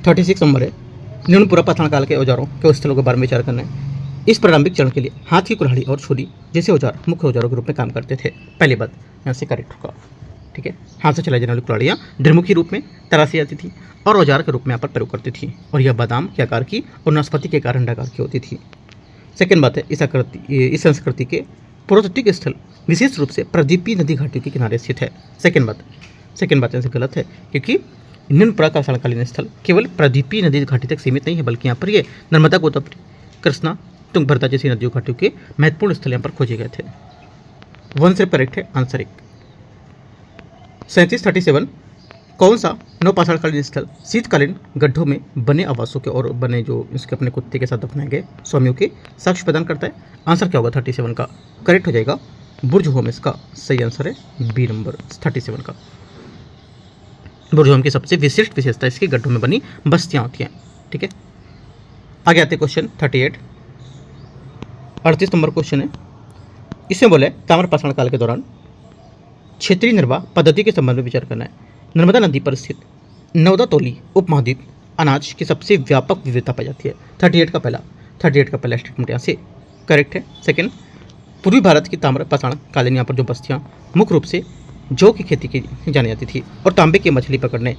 36 नंबर है, निम्न पुरापाषाण काल के औजारों के स्थलों के बारे में विचार करना है। इस प्रारंभिक चरण के लिए हाथ की कुल्हाड़ी और छुरी जैसे औजार मुख्य औजारों के रूप में काम करते थे। पहली बात यहाँ से करेक्ट होगा। ठीक है, हाथ से चलाई जाने वाली कुल्हाड़ियाँ द्विमुखी रूप में तराशी जाती थी और औजार के रूप में यहाँ पर प्रयोग करती थी और यह बादाम के आकार की और नाशपाती के आकार अंडाकार की होती थी। सेकेंड बात है, इस संस्कृति के पुरातात्विक स्थल विशेष रूप से प्रदीपी नदी घाटियों के किनारे स्थित है। सेकेंड बात यहाँ से गलत है, क्योंकि निम्न पुराकालीन स्थल केवल प्रदीपी नदी घाटी तक सीमित नहीं है, बल्कि यहाँ पर ये नर्मदा, गोदावरी, कृष्णा, तुंगभद्रा जैसी नदियों घाटियों के महत्वपूर्ण स्थल यहाँ पर खोजे गए थे। 1 से करेक्ट है आंसर 1। 37 कौन सा नवपाषाणकालीन स्थल शीतकालीन गड्ढों में बने आवासों के और बने जो इसके अपने कुत्ते के साथ दफनाए गए स्वामियों के साक्ष्य प्रदान करता है? आंसर क्या होगा? 37 का करेक्ट हो जाएगा। बुर्ज होम इसका सही आंसर है। बी नंबर 37 का। बुर्ज होम की सबसे विशिष्ट विशेषता इसकी गड्ढों में बनी बस्तियां होती हैं। ठीक है, आगे आते क्वेश्चन 38 नंबर क्वेश्चन है। इसमें बोले ताम्रपाषाण काल के दौरान क्षेत्रीय निर्वाह पद्धति के संबंध में विचार करना है। नर्मदा नदी पर स्थित नवदातोली उपमहाद्वीप अनाज की सबसे व्यापक विविधता पाई जाती है। 38 का पहला स्टेटमेंट यहाँ से करेक्ट है। सेकंड, पूर्वी भारत की ताम्रपाषाण कालीन यहाँ पर जो बस्तियाँ मुख्य रूप से जौ की खेती की जानी जाती थी और तांबे की मछली पकड़ने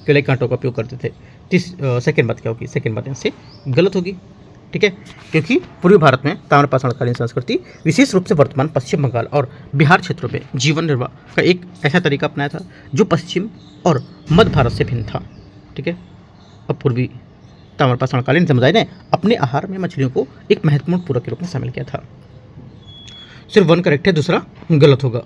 के लिए कांटों का उपयोग करते थे। सेकेंड बात क्या होगी? सेकेंड बात यहाँ से गलत होगी। ठीक है, क्योंकि पूर्वी भारत में ताम्रपाषाणकालीन संस्कृति विशेष रूप से वर्तमान पश्चिम बंगाल और बिहार क्षेत्रों में जीवन निर्वाह का एक ऐसा तरीका अपनाया था जो पश्चिम और मध्य भारत से भिन्न था। ठीक है, अब पूर्वी ताम्रपाषाणकालीन समुदाय ने अपने आहार में मछलियों को एक महत्वपूर्ण पूरक के रूप में शामिल किया था। सिर्फ 1 करेक्ट है, दूसरा गलत होगा।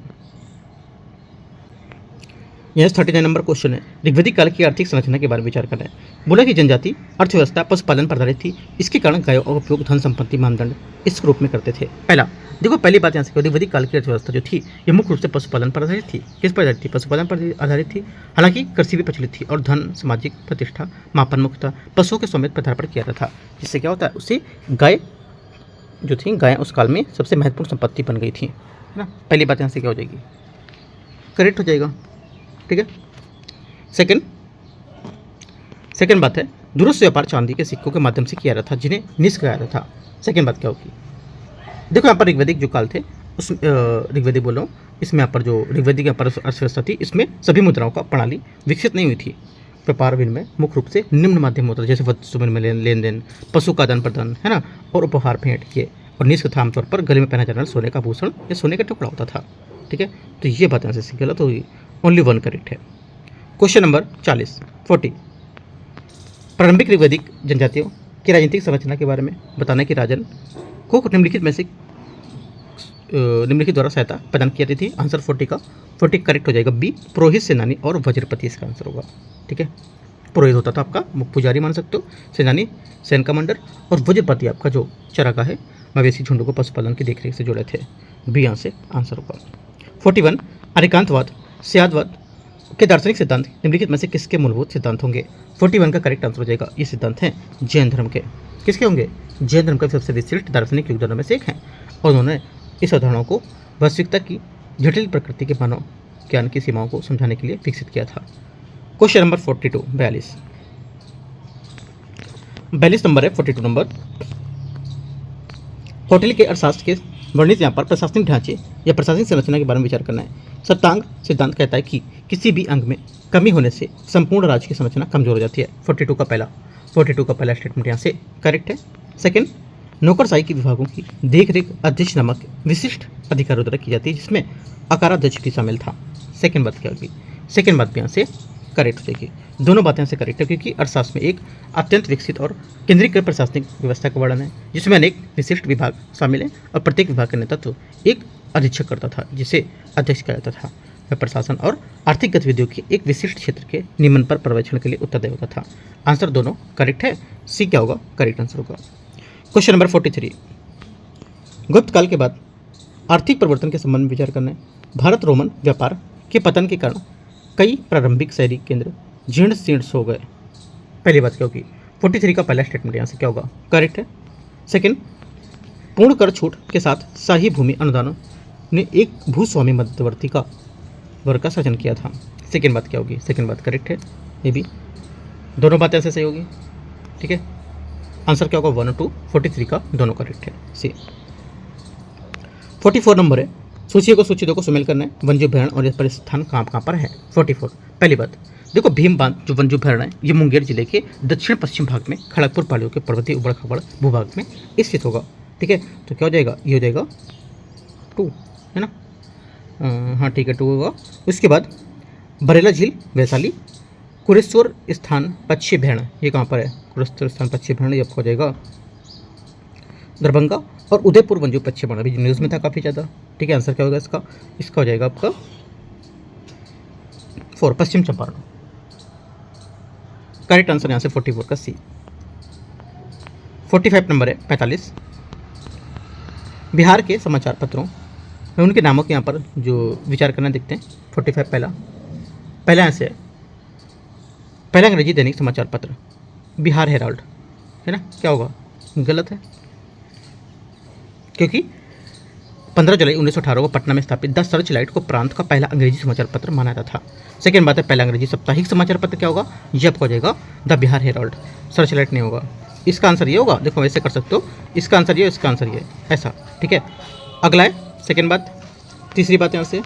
यह 39 नंबर क्वेश्चन है। ऋग्वैदिक काल की आर्थिक संरचना के बारे में विचार करना है। बोला कि जनजाति अर्थव्यवस्था पशुपालन पर आधारित थी, इसके कारण गायों का उपयोग धन संपत्ति मानदंड इस रूप में करते थे। पहली बात यहाँ से ऋग्वैदिक काल की अर्थव्यवस्था जो थी ये मुख्य रूप से पशुपालन पर आधारित थी। किस पर आधारित थी? पशुपालन पर आधारित थी। हालांकि कृषि भी प्रचलित थी और धन, सामाजिक प्रतिष्ठा, मापन मुख्यतः पशुओं के स्वामित्व पर आधार पर किया जाता था, जिससे क्या होता है, उससे गाय उस काल में सबसे महत्वपूर्ण संपत्ति बन गई थी, है ना। पहली बात यहाँ से क्या हो जाएगी? करेक्ट हो जाएगा। ठीक है, सेकंड बात है, दूरस्थ व्यापार चांदी के सिक्कों के माध्यम से किया जाता था, जिन्हें निष्क कहा जाता था। सेकंड बात क्या होगी? देखो यहाँ पर ऋग्वैदिक जो काल थे उस ऋग्वैदिक बोल रहा हूँ, इसमें यहाँ पर जो ऋग्वैदिक यहाँ पर अर्थव्यवस्था थी, इसमें सभी मुद्राओं का प्रणाली विकसित नहीं हुई थी। व्यापार विनिमय मुख्य रूप से निम्न माध्यम होता था, जैसे वस्तु विनिमय, लेन देन, पशु का आदान प्रदान, है ना, और उपहार भेंट किए, और निष्क था आमतौर पर गले में पहना जाने वाला सोने का आभूषण या सोने का टुकड़ा होता था। ठीक है, तो ये बात यहाँ से गलत होगी। ओनली 1 करेक्ट है। क्वेश्चन नंबर 40 प्रारंभिक ऋग्वैदिक जनजातियों की राजनीतिक संरचना के बारे में बताना कि राजन को निम्नलिखित द्वारा सहायता प्रदान की जाती थी। आंसर 40 करेक्ट हो जाएगा। बी, पुरोहित, सेनानी और वज्रपति इसका आंसर होगा। ठीक है, पुरोहित होता था आपका मुख्य पुजारी मान सकते हो, सेनानी सैन्य कमांडर, और वज्रपति आपका जो चरागाह है, मवेशी झुंडों को पशुपालन की देखरेख से जुड़े थे। बी यहाँ से आंसर होगा। 41 आर्यकांतवाद स्यादवाद के दार्शनिक सिद्धांत निम्नलिखित में से किसके मूलभूत सिद्धांत होंगे? 41 का करेक्ट आंसर हो जाएगा। ये सिद्धांत हैं जैन धर्म के। किसके होंगे? जैन धर्म का सबसे विशिष्ट दार्शनिक योगदानों में से एक है, और उन्होंने इस अवधारणा को वास्तविकता की जटिल प्रकृति के मानव ज्ञान की सीमाओं को समझाने के लिए विकसित किया था। क्वेश्चन नंबर 42 42 नंबर है 42 नंबर। कौटिल्य के अर्थशास्त्र के वर्णित यहाँ पर प्रशासनिक ढांचे या प्रशासनिक संरचना के बारे में विचार करना है। सप्तांग सिद्धांत कहता है कि किसी भी अंग में कमी होने से संपूर्ण राज्य की संरचना कमजोर हो जाती है। 42 का पहला स्टेटमेंट यहाँ से करेक्ट है। सेकंड, नौकरशाही के विभागों की देखरेख अध्यक्ष नामक विशिष्ट अधिकारियों द्वारा की जाती है, जिसमें आकाराध्यक्ष भी शामिल था। सेकंड बात क्या होगी? सेकंड बात भी यहाँ से करेक्ट हो जाएगी। दोनों बातें यहाँ से करेक्ट है, क्योंकि अर्थशास्त्र में एक अत्यंत विकसित और केंद्रीकृत प्रशासनिक व्यवस्था का वर्णन है, जिसमें अनेक विशिष्ट विभाग शामिल हैं और प्रत्येक विभाग का नेतृत्व एक अधीक्षक करता था, जिसे अध्यक्ष कहा जाता था। वह प्रशासन और आर्थिक गतिविधियों के एक विशिष्ट क्षेत्र के नियमन पर पर्यवेक्षण के लिए उत्तरदायी होता था। आंसर दोनों करेक्ट है। सी क्या होगा? करेक्ट आंसर होगा। क्वेश्चन नंबर 43, गुप्त काल के बाद आर्थिक परिवर्तन के संबंध में विचार करना है। भारत रोमन व्यापार के पतन के कारण कई प्रारंभिक शहरी केंद्र जीर्ण शीर्ण हो गए। पहली बात क्या होगी? 43 का पहला स्टेटमेंट यहाँ से क्या होगा? करेक्ट है। सेकंड, पूर्ण कर छूट के साथ शाही भूमि अनुदानों ने एक भूस्वामी मध्यवर्ती का वर्ग का सृजन किया था। सेकंड बात क्या होगी? सेकंड बात करेक्ट है। ये भी दोनों बातें ऐसे सही होगी। ठीक है, आंसर क्या होगा? 1 और 2, 43 का दोनों करेक्ट है। सी 44 नंबर है। सूची दो को सुमेल करना है। वंजू भरण और यह परिस्थान कहाँ पर है? 44 पहली बात देखो, भीम बांध जो वंजू भरण है, ये मुंगेर जिले के दक्षिण पश्चिम भाग में खड़गपुर पहाड़ियों के पर्वतीय उबड़ खाबड़ भूभाग में स्थित होगा। ठीक है, तो क्या हो जाएगा? ये हो जाएगा 2, है ना? हाँ ठीक है, 2 होगा। उसके बाद बरेला झील वैशाली, कुरेश्वर स्थान पश्चिम भैरण, ये कहाँ पर है? कुरेश्वर स्थान पश्चिम भैरण, ये आपको हो जाएगा दरभंगा। और उदयपुर वंजू पश्चिम भैरण, अभी न्यूज़ में था काफ़ी ज़्यादा। ठीक है, आंसर क्या होगा इसका? इसका हो जाएगा आपका 4, पश्चिम चंपारण। करेक्ट आंसर यहाँ से 44 का सी। 45 नंबर है 45, बिहार के समाचार पत्रों में उनके नामों के यहाँ पर जो विचार करना देखते हैं। 45 पहला यहाँ से है, पहला अंग्रेजी दैनिक समाचार पत्र बिहार हेराल्ड, है ना? क्या होगा? गलत है, क्योंकि 15 जुलाई 1918 को पटना में स्थापित द सर्च लाइट को प्रांत का पहला अंग्रेजी समाचार पत्र माना जाता था। सेकेंड बात है, पहला अंग्रेजी साप्ताहिक समाचार पत्र क्या होगा? ये आपको हो जाएगा the Bihar Herald, search light नहीं होगा। इसका आंसर ये होगा। देखो वैसे कर सकते हो, इसका आंसर ये, इसका आंसर ये, ऐसा। ठीक है, अगला है सेकेंड बात। तीसरी बात यहाँ से,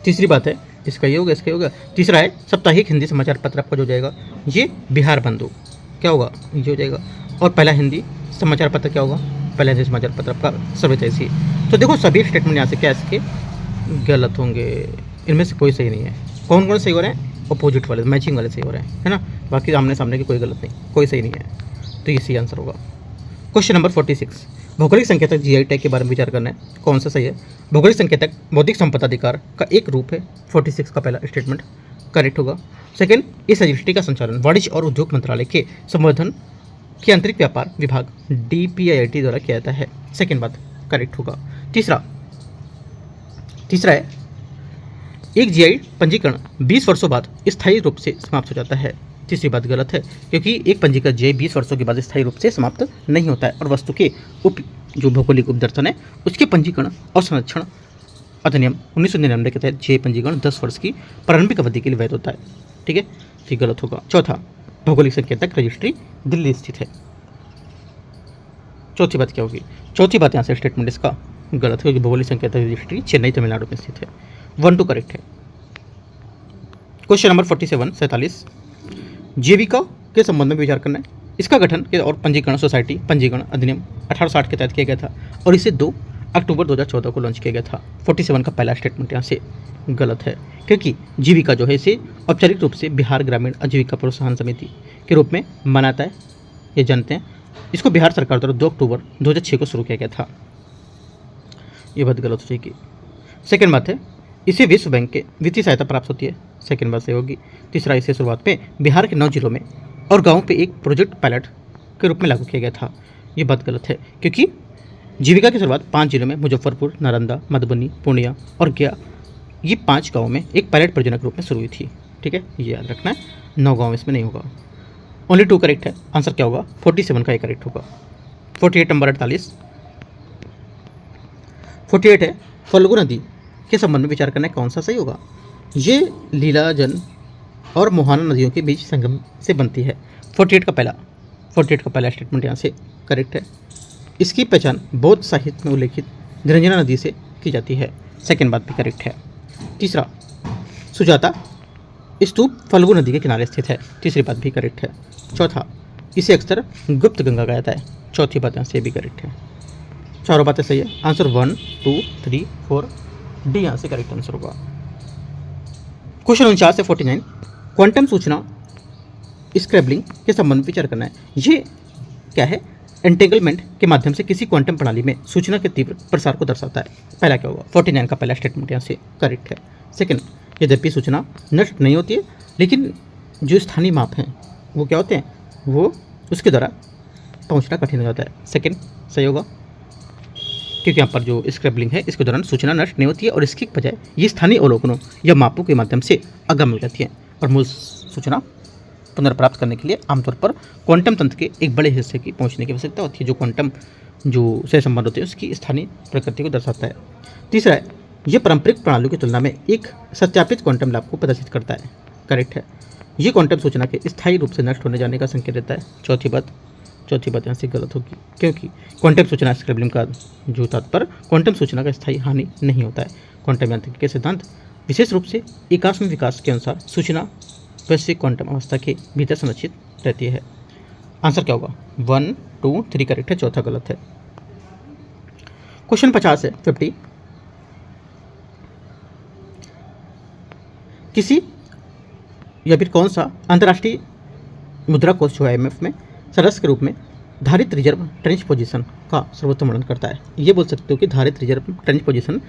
तीसरी बात है, इसका ये होगा, इसका ये होगा। तीसरा है साप्ताहिक हिंदी समाचार पत्र, आपका जो हो जाएगा ये बिहार बंधु, क्या होगा? ये हो जाएगा। और पहला हिंदी समाचार पत्र क्या होगा? पहला हिंदी समाचार पत्र आपका सवितासी। तो देखो सभी स्टेटमेंट यहाँ से क्या इसके गलत होंगे, इनमें से कोई सही नहीं है। कौन कौन सही हो रहे हैं? अपोजिट वाले, मैचिंग वाले सही हो रहे हैं, है ना? बाकी आमने सामने की कोई गलत नहीं, कोई सही नहीं है, तो ये सही आंसर होगा। क्वेश्चन नंबर 46, भौगोलिक संकेतक जीआई टैग के बारे में विचार करना है। कौन सा सही है? भौगोलिक संकेतक बौद्धिक संपदा अधिकार का एक रूप है। 46 का पहला स्टेटमेंट करेक्ट होगा। सेकंड, इस रजिस्ट्री का संचालन वाणिज्य और उद्योग मंत्रालय के संवर्धन के आंतरिक व्यापार विभाग DPIIT द्वारा किया जाता है। सेकंड बात करेक्ट होगा। तीसरा है, एक जीआई पंजीकरण 20 वर्षों बाद स्थायी रूप से समाप्त हो जाता है। तीसरी बात गलत है, क्योंकि एक पंजीकृत जीआई 20 वर्षों के बाद स्थायी रूप से समाप्त नहीं होता है, और वस्तु के जो भौगोलिक उपदर्शन है उसके पंजीकरण और संरक्षण अधिनियम 1999 के तहत जीआई पंजीकरण 10 वर्ष की प्रारंभिक अवधि के लिए वैध होता है। ठीक है, ये गलत होगा। चौथा, भौगोलिक संकेतक रजिस्ट्री दिल्ली स्थित है। चौथी बात क्या होगी? चौथी बात यहाँ से स्टेटमेंट इसका गलत है, क्योंकि भौगोलिक संकेतक रजिस्ट्री चेन्नई तमिलनाडु में स्थित है। 1 2 करेक्ट है। क्वेश्चन नंबर 47 जीविका के संबंध में विचार करना है। इसका गठन और पंजीकरण सोसाइटी पंजीकरण अधिनियम 1860 के तहत किया गया था, और इसे 2 अक्टूबर 2014 को लॉन्च किया गया था। 47 का पहला स्टेटमेंट यहाँ से गलत है, क्योंकि जीविका जो है इसे औपचारिक रूप से बिहार ग्रामीण आजीविका प्रोत्साहन समिति के रूप में मनाता है, ये जानते हैं। इसको बिहार सरकार द्वारा 2 अक्टूबर 2006 को शुरू किया गया था, ये बात गलत हो जाएगी। सेकेंड बात है, इसे विश्व बैंक के वित्तीय सहायता प्राप्त होती है। सेकेंड बात सही होगी। तीसरा, इसे शुरुआत में बिहार के 9 जिलों में और गाँव पे एक प्रोजेक्ट पायलट के रूप में लागू किया गया था, ये बात गलत है, क्योंकि जीविका की शुरुआत 5 जिलों में मुजफ्फरपुर, नालंदा, मधुबनी, पूर्णिया और गया, ये 5 गाँव में एक पायलट परियोजना के रूप में शुरू हुई थी। ठीक है, ये याद रखना है। 9 गाँव इसमें नहीं होगा। ओनली 2 करेक्ट है। आंसर क्या होगा? 47 का ये करेक्ट होगा। 48 नंबर 48, 48 है फल्गु नदी के संबंध में विचार करना है, कौन सा सही होगा। ये लीलाजन और मोहाना नदियों के बीच संगम से बनती है। 48 का पहला स्टेटमेंट यहाँ से करेक्ट है। इसकी पहचान बौद्ध साहित्य में उल्लेखित निरंजना नदी से की जाती है। सेकेंड बात भी करेक्ट है। तीसरा, सुजाता स्तूप फल्गु नदी के किनारे स्थित है। तीसरी बात भी करेक्ट है। चौथा, इसे अक्सर गुप्त गंगा कहा जाता है। चौथी बात यहाँ से भी करेक्ट है। चारों बातें सही है। आंसर 1, 2, 3, 4 डी यहाँ से करेक्ट आंसर होगा। क्वेश्चन 49 से 49, क्वांटम सूचना स्क्रैबलिंग के संबंध में विचार करना है। ये क्या है? एंटेंगलमेंट के माध्यम से किसी क्वांटम प्रणाली में सूचना के तीव्र प्रसार को दर्शाता है। पहला क्या होगा? 49 का पहला स्टेटमेंट यहाँ से करेक्ट है। सेकंड, यद्यपि सूचना नष्ट नहीं होती है, लेकिन जो स्थानीय माप हैं वो क्या होते हैं, वो उसके द्वारा पहुँचना कठिन हो जाता है। सेकंड सही होगा, क्योंकि यहाँ पर जो स्क्रैबलिंग है इसके दौरान सूचना नष्ट नहीं होती है और इसकी बजाय ये स्थानीय अवलोकनों या मापों के माध्यम से आगाम मिल जाती है और मूल सूचना पुनर्प्राप्त करने के लिए आमतौर पर क्वांटम तंत्र के एक बड़े हिस्से की पहुंचने की आवश्यकता होती है, जो क्वांटम जो से संबंध होते हैं उसकी स्थानीय प्रकृति को दर्शाता है। तीसरा है, यह पारंपरिक प्रणालियों की तुलना में एक सत्यापित क्वांटम लाभ को प्रदर्शित करता है। करेक्ट है। ये क्वांटम सूचना के स्थायी रूप से नष्ट होने जाने का संकेत देता है। चौथी बात यहाँ से गलत होगी, क्योंकि क्वांटम सूचना स्क्रैबलिंग का जो तात्पर्य क्वांटम सूचना का स्थायी हानि नहीं होता है। क्वांटम यांत्रिकी के सिद्धांत विशेष रूप से एकात्म विकास के अनुसार सूचना वैश्विक क्वांटम अवस्था के भीतर संरक्षित रहती है। आंसर क्या होगा? 1, 2, 3 करेक्ट है, चौथा गलत है। क्वेश्चन 50 है 50, किसी या फिर कौन सा अंतर्राष्ट्रीय मुद्रा कोष जो IMF में सदस्य के रूप में धारित रिजर्व ट्रेंच पोजीशन का सर्वोत्तम वर्णन करता है। ये बोल सकते हो कि धारित रिजर्व ट्रेंच पोजीशन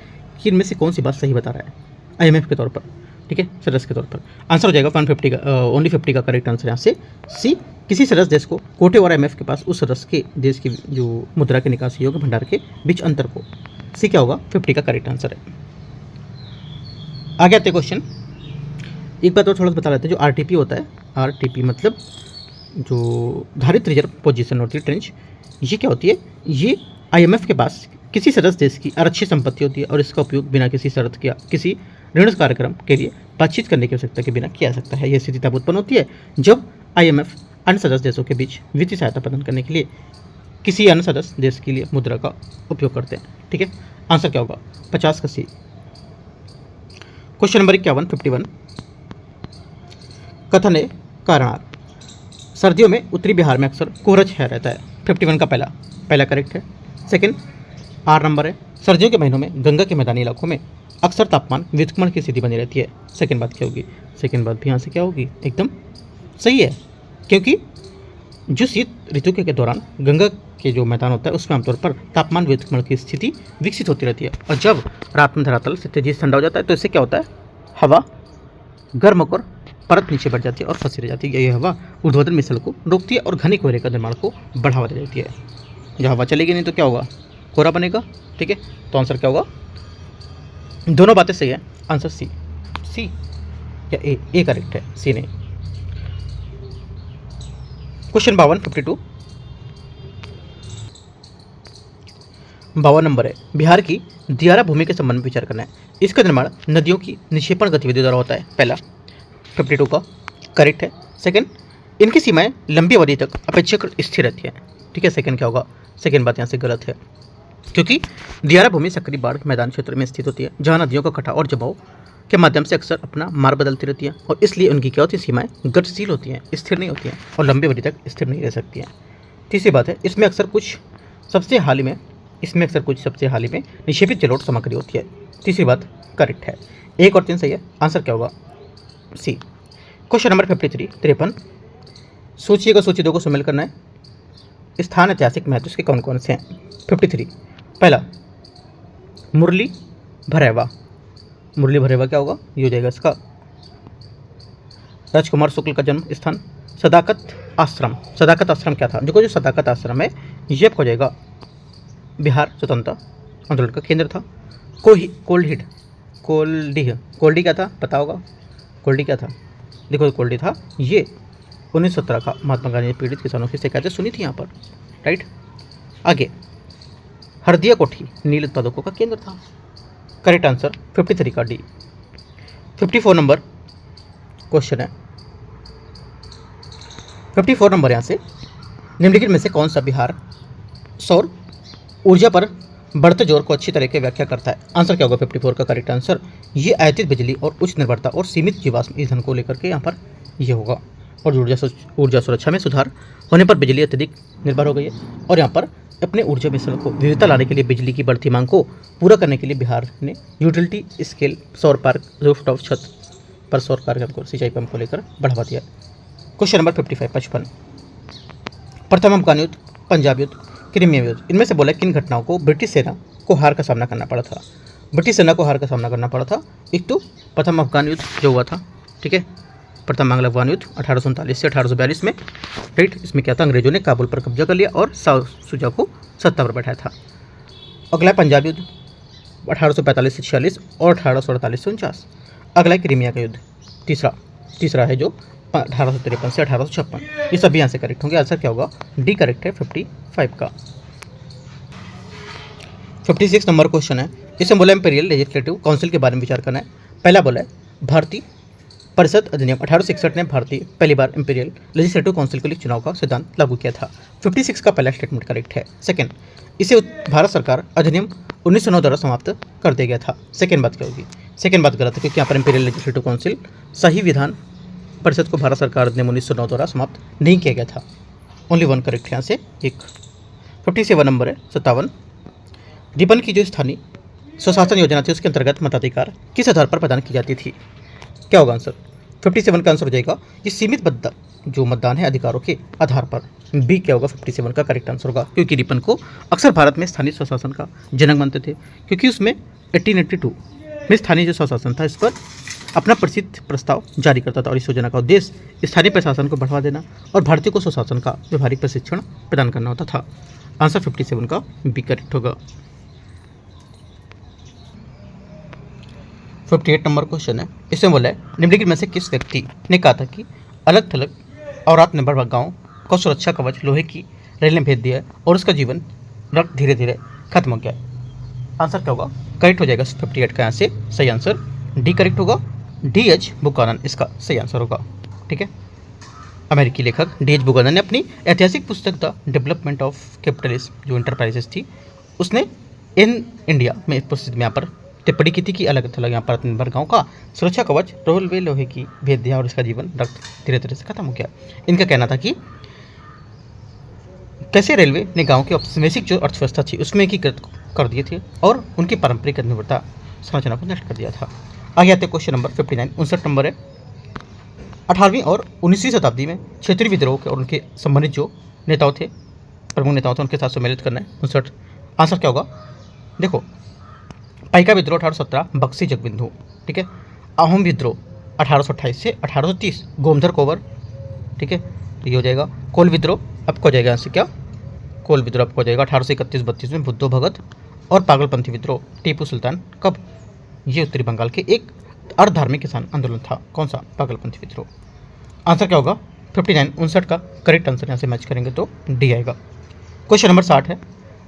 की इनमें से कौन सी बात सही बता रहा है IMF के तौर पर, ठीक है, सदस्य के तौर पर। आंसर हो जाएगा 150 का, ओनली 50 का करेक्ट आंसर यहाँ से सी। किसी सदस्य देश को कोटे और IMF के पास उस सदस्य के देश की जो मुद्रा के निकासी योग्य भंडार के बीच अंतर को, सी क्या होगा? 50 का करेक्ट आंसर है। आगे आते क्वेश्चन, एक बात और थोड़ा सा बता लेते हैं। जो RTP होता है, RTP मतलब जो धारित रिजर्व पोजीशन होती है ट्रेंच, ये क्या होती है? ये IMF के पास किसी सदस्य देश की आरक्षित संपत्ति होती है और इसका उपयोग बिना किसी शर्त के किसी ऋण कार्यक्रम के लिए बातचीत करने की आवश्यकता के बिना किया जा सकता है। यह स्थिति तब उत्पन्न होती है जब IMF अन्य सदस्य देशों के बीच वित्तीय सहायता प्रदान करने के लिए किसी अन्य सदस्य देश के लिए मुद्रा का उपयोग करते हैं, ठीक है। आंसर क्या होगा? 50 का सी। क्वेश्चन नंबर 51 51, कथन है कारणार्थ, सर्दियों में उत्तरी बिहार में अक्सर कोहरा छाया रहता है। 51 का पहला करेक्ट है। सेकंड, आर नंबर है, सर्दियों के महीनों में गंगा के मैदानी इलाकों में अक्सर तापमान व्युत्क्रमण की स्थिति बनी रहती है। सेकंड बात क्या होगी? सेकंड बात भी यहाँ से क्या होगी? एकदम सही है, क्योंकि जो शीत ऋतु के दौरान गंगा के जो मैदान होता है उसमें आमतौर पर तापमान व्युत्क्रमण की स्थिति विकसित होती रहती है और जब रात में धरातल से तेजी से ठंडा हो जाता है तो इससे क्या होता है? हवा गर्म होकर परत नीचे बढ़ जाती है और फंसी रह जाती है। यह हवा ऊर्ध्वाधर मिश्रण को रोकती है और घने कोहरे का निर्माण को बढ़ावा दे देती है। जब हवा चलेगी नहीं तो क्या होगा? कोहरा बनेगा, ठीक है। तो आंसर क्या होगा? दोनों बातें सही है। आंसर सी या ए करेक्ट है, सी नहीं। क्वेश्चन 52 52 52 नंबर है, बिहार की दियारा भूमि के संबंध में विचार करना है। इसका निर्माण नदियों की निक्षेपण गतिविधि द्वारा होता है। पहला 52 का करेक्ट है। सेकंड, इनकी सीमाएं लंबी अवधि तक अपेक्षाकृत स्थिर रहती है, ठीक है। सेकंड क्या होगा? सेकंड बात यहाँ से गलत है, क्योंकि दियारा भूमि सक्रिय बाढ़ मैदान क्षेत्र में स्थित होती है जहाँ नदियों का कटाव और जमाव के माध्यम से अक्सर अपना मार्ग बदलती रहती है और इसलिए उनकी क्या होती है? सीमाएं गतिशील होती हैं, स्थिर नहीं होती हैं और लंबी अवधि तक स्थिर नहीं रह सकती हैं। तीसरी बात है, इसमें अक्सर कुछ सबसे हाल ही में निक्षेपित जलोढ़ सामग्री होती है। तीसरी बात करेक्ट है। 1 और 3 सही है। आंसर क्या होगा? सी। क्वेश्चन नंबर 53 सोचिएगा, सोचिए, दो को शामिल करना है। स्थान ऐतिहासिक महत्व इसके कौन कौन से हैं? 53 पहला, मुरली भरेवा क्या होगा? ये हो जाएगा इसका राजकुमार शुक्ल का जन्म स्थान। सदाकत आश्रम क्या था? जो सदाकत आश्रम है ये हो जाएगा बिहार स्वतंत्रता आंदोलन का केंद्र था। कोल्डी क्या था? पता होगा कोल्डी क्या था? देखो कोल्डी था ये 1917 का महात्मा गांधी ने पीड़ित किसानों की शिकायतें सुनी थी यहाँ पर, राइट। आगे हरदिया कोठी नील उत्पादकों का केंद्र था। करेक्ट आंसर 53 का डी। 54 नंबर क्वेश्चन है, 54 नंबर यहाँ से निम्नलिखित में से कौन सा बिहार सौर ऊर्जा पर बढ़ते जोर को अच्छी तरह से व्याख्या करता है। आंसर क्या होगा 54 का करेक्ट आंसर, ये आयातित बिजली और उच्च निर्भरता और सीमित जीवाश्म ईंधन को लेकर के यहाँ पर ये होगा। और ऊर्जा सुरक्षा में सुधार होने पर बिजली अत्यधिक निर्भर हो गई है, और यहाँ पर अपने ऊर्जा मिश्रण को विविधता लाने के लिए बिजली की बढ़ती मांग को पूरा करने के लिए बिहार ने यूटिलिटी स्केल सौर पार्क रूफटॉप छत पर सौर कार्यक्रम को सिंचाई पंप को लेकर बढ़ावा दिया। क्वेश्चन नंबर 55 प्रथम अफगान युद्ध, पंजाब युद्ध, क्रीमिया युद्ध, इनमें से बोला किन घटनाओं को ब्रिटिश सेना को हार का सामना करना पड़ा था। ब्रिटिश सेना को हार का सामना करना पड़ा था। एक तो प्रथम अफगान युद्ध जो हुआ था, ठीक है, प्रथम आंग्ल अफगान युद्ध 1839 से 1842 में, राइट। इसमें क्या था, अंग्रेजों ने काबुल पर कब्जा कर लिया और साउथ सुजा को सत्ता पर बैठाया था। अगला पंजाब युद्ध 1845 से 46 और 1848 से 49। अगला है क्रीमिया का युद्ध, तीसरा है जो 1853 से 1856। ये सभी यहाँ से करेक्ट होंगे। आंसर क्या होगा, डी करेक्ट है 55 का। 56 नंबर क्वेश्चन है, इसमें बोला इंपीरियल लेजिस्लेटिव काउंसिल के बारे में विचार करना है। पहला बोला है भारतीय परिषद अधिनियम 1861 ने भारतीय पहली बार इंपीरियल लेजिस्लेटिव काउंसिल के लिए चुनाव का सिद्धांत लागू किया था। 56 का पहला स्टेटमेंट करेक्ट है। सेकंड, इसे भारत सरकार अधिनियम 1909 द्वारा समाप्त कर दिया गया था। सेकंड बात क्या होगी, सेकंड बात गलत है, क्योंकि यहाँ पर इंपीरियल लेजिस्लेटिव काउंसिल सही विधान परिषद को भारत सरकार अधिनियम 1909 द्वारा समाप्त नहीं किया गया था। ओनली वन करेक्ट है यहाँ से एक। 57 नंबर है 57, रिपन की जो स्थानीय स्वशासन योजना थी उसके अंतर्गत मताधिकार किस आधार पर प्रदान की जाती थी। क्या होगा आंसर, 57 का आंसर हो जाएगा ये सीमित जो मतदान है अधिकारों के आधार पर। बी क्या होगा 57 का करेक्ट आंसर होगा, क्योंकि रिपन को अक्सर भारत में स्थानीय स्वशासन का जनक मानते थे, क्योंकि उसमें 1882 में स्थानीय जो स्वशासन था इस पर अपना प्रसिद्ध प्रस्ताव जारी करता था, और इस योजना का उद्देश्य स्थानीय प्रशासन को बढ़ावा देना और भारतीयों को स्वशासन का व्यवहारिक प्रशिक्षण प्रदान करना होता था। आंसर 57 का बी करेक्ट होगा। 58 नंबर क्वेश्चन है, इसमें बोला है निम्नलिखित में से किस व्यक्ति ने कहा था कि अलग थलग और आत्मनिर्भर गाँव को सुरक्षा कवच लोहे की रेल ने भेज दिया है और उसका जीवन रक्त धीरे धीरे खत्म हो गया है। आंसर क्या होगा, करेक्ट हो जाएगा 58 का यहाँ से सही आंसर डी करेक्ट होगा। डी.एच. बुकानन इसका सही आंसर होगा, ठीक है। अमेरिकी लेखक डी.एच. बुकानन ने अपनी ऐतिहासिक पुस्तक द डेवलपमेंट ऑफ कैपिटलिज्म जो इंटरप्राइजेस थी उसने इन इंडिया में पुस्तक में यहाँ पर टिप्पणी की थी कि अलग थलग यहाँ पर आत्मनिर्भर गाँव का सुरक्षा कवच रेलवे लोहे की भेज दिया और इसका जीवन रक्त धीरे धीरे से खत्म हो गया। इनका कहना था कि कैसे रेलवे ने गांव की औपनिवेशिक जो अर्थव्यवस्था थी उसमें एकीकृत कर दिए थे और उनकी पारंपरिक निर्भरता संरचना को नष्ट कर दिया था। आगे आते क्वेश्चन नंबर 59 59 नंबर है, 18वीं और 19वीं शताब्दी में क्षेत्रीय विद्रोह के और उनके संबंधित जो नेताओं थे, प्रमुख नेताओं थे, उनके साथ सम्मिलित करना है। 59 आंसर क्या होगा, देखो पाइका विद्रोह 1817 बक्सी जगबिंधु, ठीक है। अहोम विद्रोह 1828 से 1830 गोमधर कोवर, ठीक है, ये हो जाएगा। कोल विद्रोह आपको हो जाएगा आंसर क्या, कोल विद्रोह आपको हो जाएगा 1831-32 में बुद्धो भगत। और पागलपंथी विद्रोह टीपू सुल्तान कब, ये उत्तरी बंगाल के एक अर्धधार्मिक किसान आंदोलन था। कौन सा, पागलपंथी विद्रोह। आंसर क्या होगा 59 59 का करेक्ट आंसर यहाँ से मैच करेंगे तो डी आएगा। क्वेश्चन नंबर 60 है,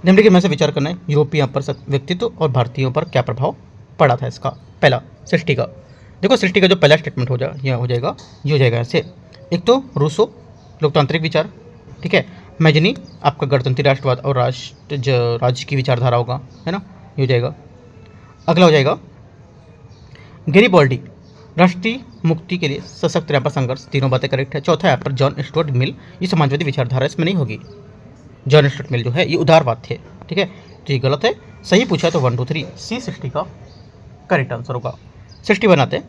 निम्नलिखित में से विचार करना है यूरोपीय पर व्यक्तित्व और भारतीयों पर क्या प्रभाव पड़ा था इसका। पहला सृष्टि का, देखो सृष्टि का जो पहला स्टेटमेंट हो जाएगा ये हो जाएगा ऐसे, एक तो रूसो लोकतांत्रिक विचार, ठीक है। मैजनी आपका गणतंत्री राष्ट्रवाद और राज्य की विचारधारा होगा, है ना, ये हो जाएगा। अगला हो जाएगा गैरिबॉल्डी राष्ट्रीय मुक्ति के लिए सशक्त यहाँ पर संघर्ष, तीनों बातें करेक्ट है। चौथा यहाँ पर जॉन स्टुअर्ट मिल, ये समाजवादी विचारधारा इसमें नहीं होगी। जॉन स्टुअर्ट मिल जो है ये उदारवाद थे, ठीक है, तो ये गलत है। सही पूछा है तो 1 2 3 सी 60 का करेक्ट आंसर होगा। 61 आते हैं,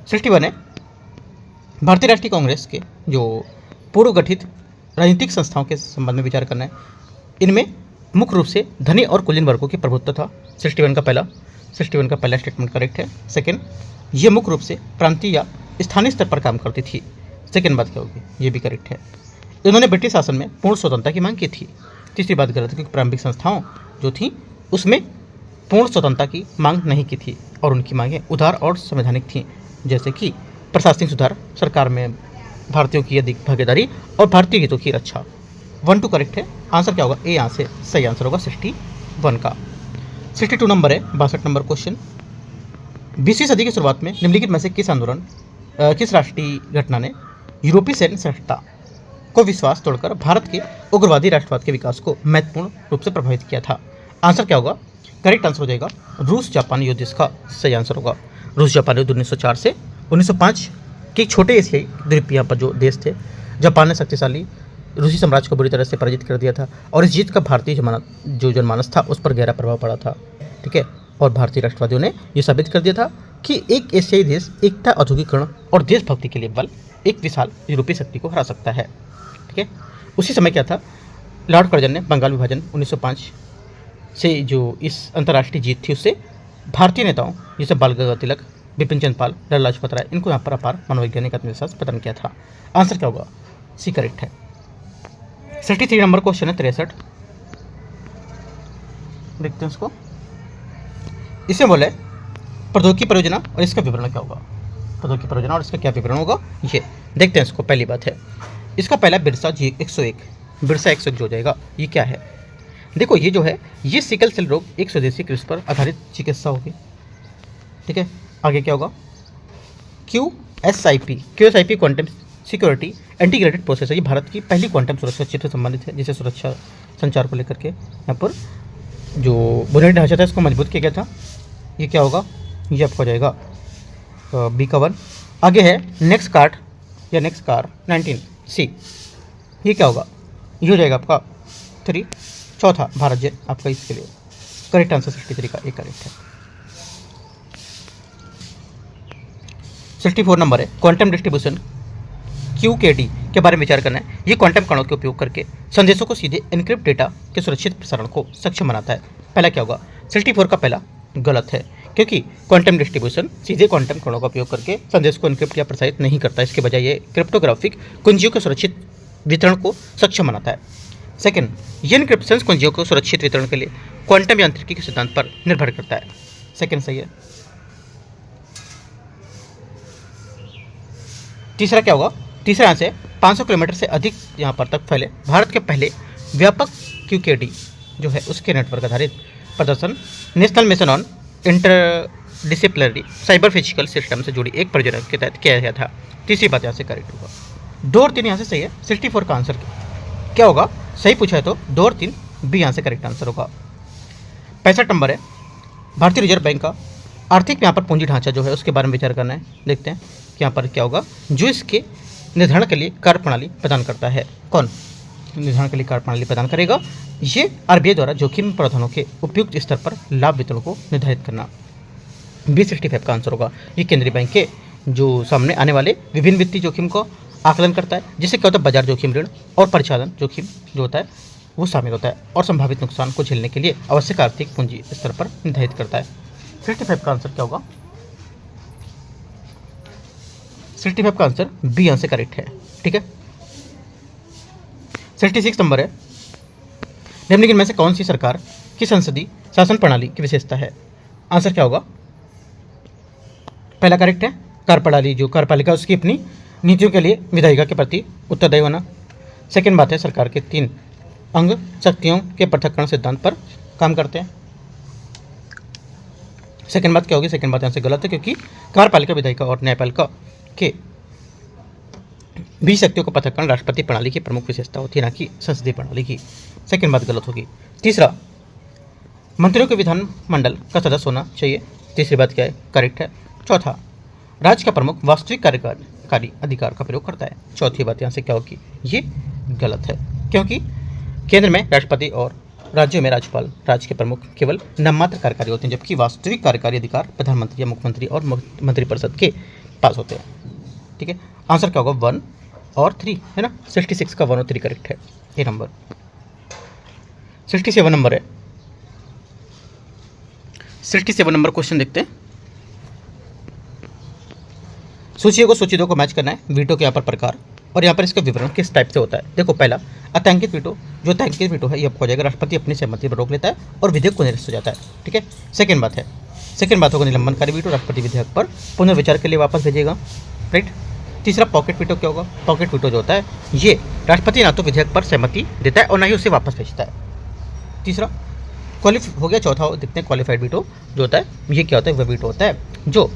61 है भारतीय राष्ट्रीय कांग्रेस के जो पूर्व गठित राजनीतिक संस्थाओं के संबंध में विचार करना है। इनमें मुख्य रूप से धनी और कुलीन वर्गों की प्रभुत्व था। 61 का पहला स्टेटमेंट करेक्ट है। सेकंड, ये मुख्य रूप से प्रांतीय या स्थानीय स्तर पर काम करती थी। सेकंड बात क्या होगी, ये भी करेक्ट है। इन्होंने ब्रिटिश शासन में पूर्ण स्वतंत्रता की मांग की थी। तीसरी बात गलत है, क्योंकि प्रारंभिक संस्थाओं जो थी उसमें पूर्ण स्वतंत्रता की मांग नहीं की थी और उनकी मांगें उदार और संवैधानिक थीं, जैसे कि प्रशासनिक सुधार, सरकार में भारतीयों की अधिक भागीदारी और भारतीय हितों की रक्षा। 1 2 करेक्ट है। आंसर क्या होगा, ए यहाँ से सही आंसर होगा 61। 1 का। 62 नंबर है, 62 नंबर क्वेश्चन। 20वीं सदी की शुरुआत में निम्नलिखित में से किस राष्ट्रीय घटना ने यूरोपीय सैन्य श्रेष्ठता को विश्वास तोड़कर भारत के उग्रवादी राष्ट्रवाद के विकास को महत्वपूर्ण रूप से प्रभावित किया था? आंसर क्या होगा? करेक्ट आंसर हो जाएगा रूस जापान युद्ध, इसका सही आंसर होगा। रूस जापान युद्ध 1904 से 1905 के एक छोटे एशियाई द्वीप यहाँ पर जो देश थे, जापान ने शक्तिशाली रूसी साम्राज्य को बुरी तरह से पराजित कर दिया था और इस जीत का भारतीय जनमानस था उस पर गहरा प्रभाव पड़ा था। ठीक है, और भारतीय राष्ट्रवादियों ने यह साबित कर दिया था कि एक एशियाई देश एकता, औद्योगिकरण और देशभक्ति के लिए बल एक विशाल यूरोपीय शक्ति को हरा सकता है। ठीक है, उसी समय क्या था, लॉर्ड कर्जन ने बंगाल विभाजन 1905 से जो इस अंतर्राष्ट्रीय जीत थी उससे भारतीय नेताओं जैसे बाल गंगाधर तिलक, बिपिन चंद्र पाल, लाला लाजपत राय, इनको यहाँ पर अपार मनोवैज्ञानिक आत्मविश्वास प्रदान किया था। आंसर क्या होगा? सी करेक्ट है। 63 नंबर क्वेश्चन है 63, देखते हैं उसको। इसमें बोले प्रौद्योगिकी परियोजना और इसका विवरण क्या होगा? प्रौद्योगिकी परियोजना और इसका क्या विवरण होगा, ये देखते हैं इसको। पहली बात है, इसका पहला बिरसा जी 101, बिरसा 101 जो हो जाएगा, ये क्या है? देखो ये जो है ये सिकल सेल रोग एक स्वदेशी कृषि पर आधारित चिकित्सा होगी। ठीक है, आगे क्या होगा? QSIP quantum security integrated process है। ये भारत की पहली क्वांटम सुरक्षा चिप से संबंधित है, जिसे सुरक्षा संचार को लेकर के यहाँ पर जो बुनियादी ढांचा था इसको मजबूत किया गया था। ये क्या होगा? ये आपका हो जाएगा बी का 1। आगे है नेक्स्ट कार 19C, ये क्या होगा? ये हो जाएगा आपका 3। चौथा भारत जेट आपका इसके लिए करेक्ट आंसर 63 का एक करेक्ट है। 64 नंबर है क्वांटम डिस्ट्रीब्यूशन QKD के बारे में विचार करना है। ये क्वांटम कणों के उपयोग करके संदेशों को सीधे एन्क्रिप्ट डेटा के सुरक्षित प्रसारण को सक्षम बनाता है। पहला क्या होगा? 64 का पहला गलत है, क्योंकि क्वांटम डिस्ट्रीब्यूशन सीधे क्वांटम कणों का उपयोग करके संदेश को एन्क्रिप्ट या प्रसारित नहीं करता। इसके बजाय ये क्रिप्टोग्राफिक कुंजियों के सुरक्षित वितरण को सक्षम बनाता है। सेकंड, ये एन्क्रिप्शन कुंजियों को सुरक्षित वितरण के लिए क्वांटम यांत्रिकी के सिद्धांत पर निर्भर करता है। सेकंड सही है। तीसरा क्या होगा? तीसरा यहाँ से 500 किलोमीटर से अधिक यहाँ पर तक फैले भारत के पहले व्यापक QKD जो है उसके नेटवर्क आधारित प्रदर्शन national mission on interdisciplinary cyber physical system से जुड़ी एक परियोजना के तहत किया गया था। तीसरी बात यहाँ से करेक्ट होगा। 2 और 3 यहाँ से सही है। 64 का आंसर क्या होगा? सही पूछा है तो 2 और 3 बी यहाँ से करेक्ट आंसर होगा। 65 नंबर है भारतीय रिजर्व बैंक का आर्थिक यहाँ पर पूंजी ढांचा जो है उसके बारे में विचार करना है। देखते हैं कि यहाँ पर क्या होगा जो इसके निर्धारण के लिए कार्य प्रणाली प्रदान करता है। कौन निर्धारण के लिए कार्य प्रणाली प्रदान करेगा? ये RBI द्वारा जोखिम प्रावधानों के उपयुक्त स्तर पर लाभ वितरण को निर्धारित करना। B65 का आंसर होगा। ये केंद्रीय बैंक के जो सामने आने वाले विभिन्न वित्तीय जोखिम को आकलन करता है, जिससे क्या होता है बाजार जोखिम, ऋण और परिचालन जोखिम जो होता है वो शामिल होता है और संभावित नुकसान को झेलने के लिए आवश्यक आर्थिक पूंजी स्तर पर निर्धारित करता है। 65 का आंसर क्या होगा? 65 का आंसर बी यहाँ से करेक्ट है। ठीक है, 66 नंबर है निम्नलिखित में से कौन सी सरकार की संसदीय शासन प्रणाली की विशेषता है? आंसर क्या होगा? पहला करेक्ट है कार्यप्रणाली, जो कार्यपालिका उसकी अपनी नीतियों के लिए विधायिका के प्रति उत्तरदायी होना। सेकंड बात है सरकार के 3 अंग शक्तियों के पृथक्करण सिद्धांत पर काम करते हैं। सेकंड बात क्या होगी? सेकंड बात यहाँ से गलत है, क्योंकि कार्यपालिका, विधायिका और न्यायपालिका के भी शक्तियों का पृथक्करण राष्ट्रपति प्रणाली की प्रमुख विशेषता होती है, ना कि संसदीय प्रणाली की। सेकंड बात गलत होगी। तीसरा, मंत्रियों के विधानमंडल का सदस्य होना चाहिए। तीसरी बात क्या है? करेक्ट है। चौथा, राज्य का प्रमुख वास्तविक कार्यकारी अधिकार का प्रयोग करता है। चौथी बात यहाँ से क्या होगी? ये गलत है, क्योंकि केंद्र में राष्ट्रपति और राज्यों में राज्यपाल राज्य के प्रमुख केवल नाममात्र कार्यकारी होते हैं, जबकि वास्तविक कार्यकारी अधिकार प्रधानमंत्री या मुख्यमंत्री और मंत्रिपरिषद के पास होते हैं। ठीक है, आंसर क्या होगा? 1 और 3 है ना। 66 का 1 और 3 करेक्ट है। ये नंबर 67 नंबर है। 67 नंबर क्वेश्चन देखते हैं। सूचियों को सूची 2 को मैच करना है। वीटो के यहाँ पर प्रकार और यहाँ पर इसका विवरण किस टाइप से होता है। देखो, पहला आतंकित वीटो, जो आतंकित वीटो है ये आपको हो जाएगा राष्ट्रपति अपनी सहमति पर रोक लेता है और विधेयक को निरस्त हो जाता है। ठीक है, सेकंड बात होगा निलंबनकारी वीटो, राष्ट्रपति विधेयक पर पुनर्विचार के लिए वापस भेजेगा। राइट। तीसरा पॉकेट वीटो क्या होगा? पॉकेट वीटो जो होता है ये राष्ट्रपति ना तो विधेयक पर सहमति देता है और ना ही उसे वापस भेजता है। तीसरा क्वालिफाई हो गया। चौथा देखते हैं क्वालिफाइड वीटो जो होता है, ये क्या होता है, वह वीटो होता है जो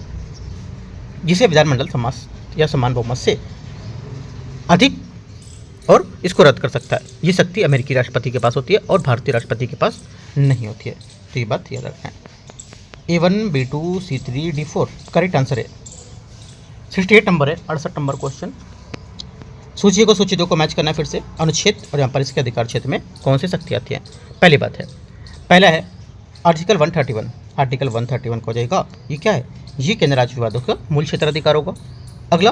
जिसे विधानमंडल समास या समान बहुमत से अधिक और इसको रद्द कर सकता है। ये शक्ति अमेरिकी राष्ट्रपति के पास होती है और भारतीय राष्ट्रपति के पास नहीं होती है, तो ये बात याद रखना है। A1 B2 C3 D4 correct answer है 68 नंबर है। 68 नंबर क्वेश्चन, सूची को सूची 2 को मैच करना है फिर से। अनुच्छेद और यहाँ पर इसके अधिकार क्षेत्र में कौन सी शक्ति आती है। पहली बात है, पहला है आर्टिकल 131। आर्टिकल 131 को जाएगा, ये क्या है, ये केंद्र राज्य विवादों का मूल क्षेत्राधिकार होगा। अगला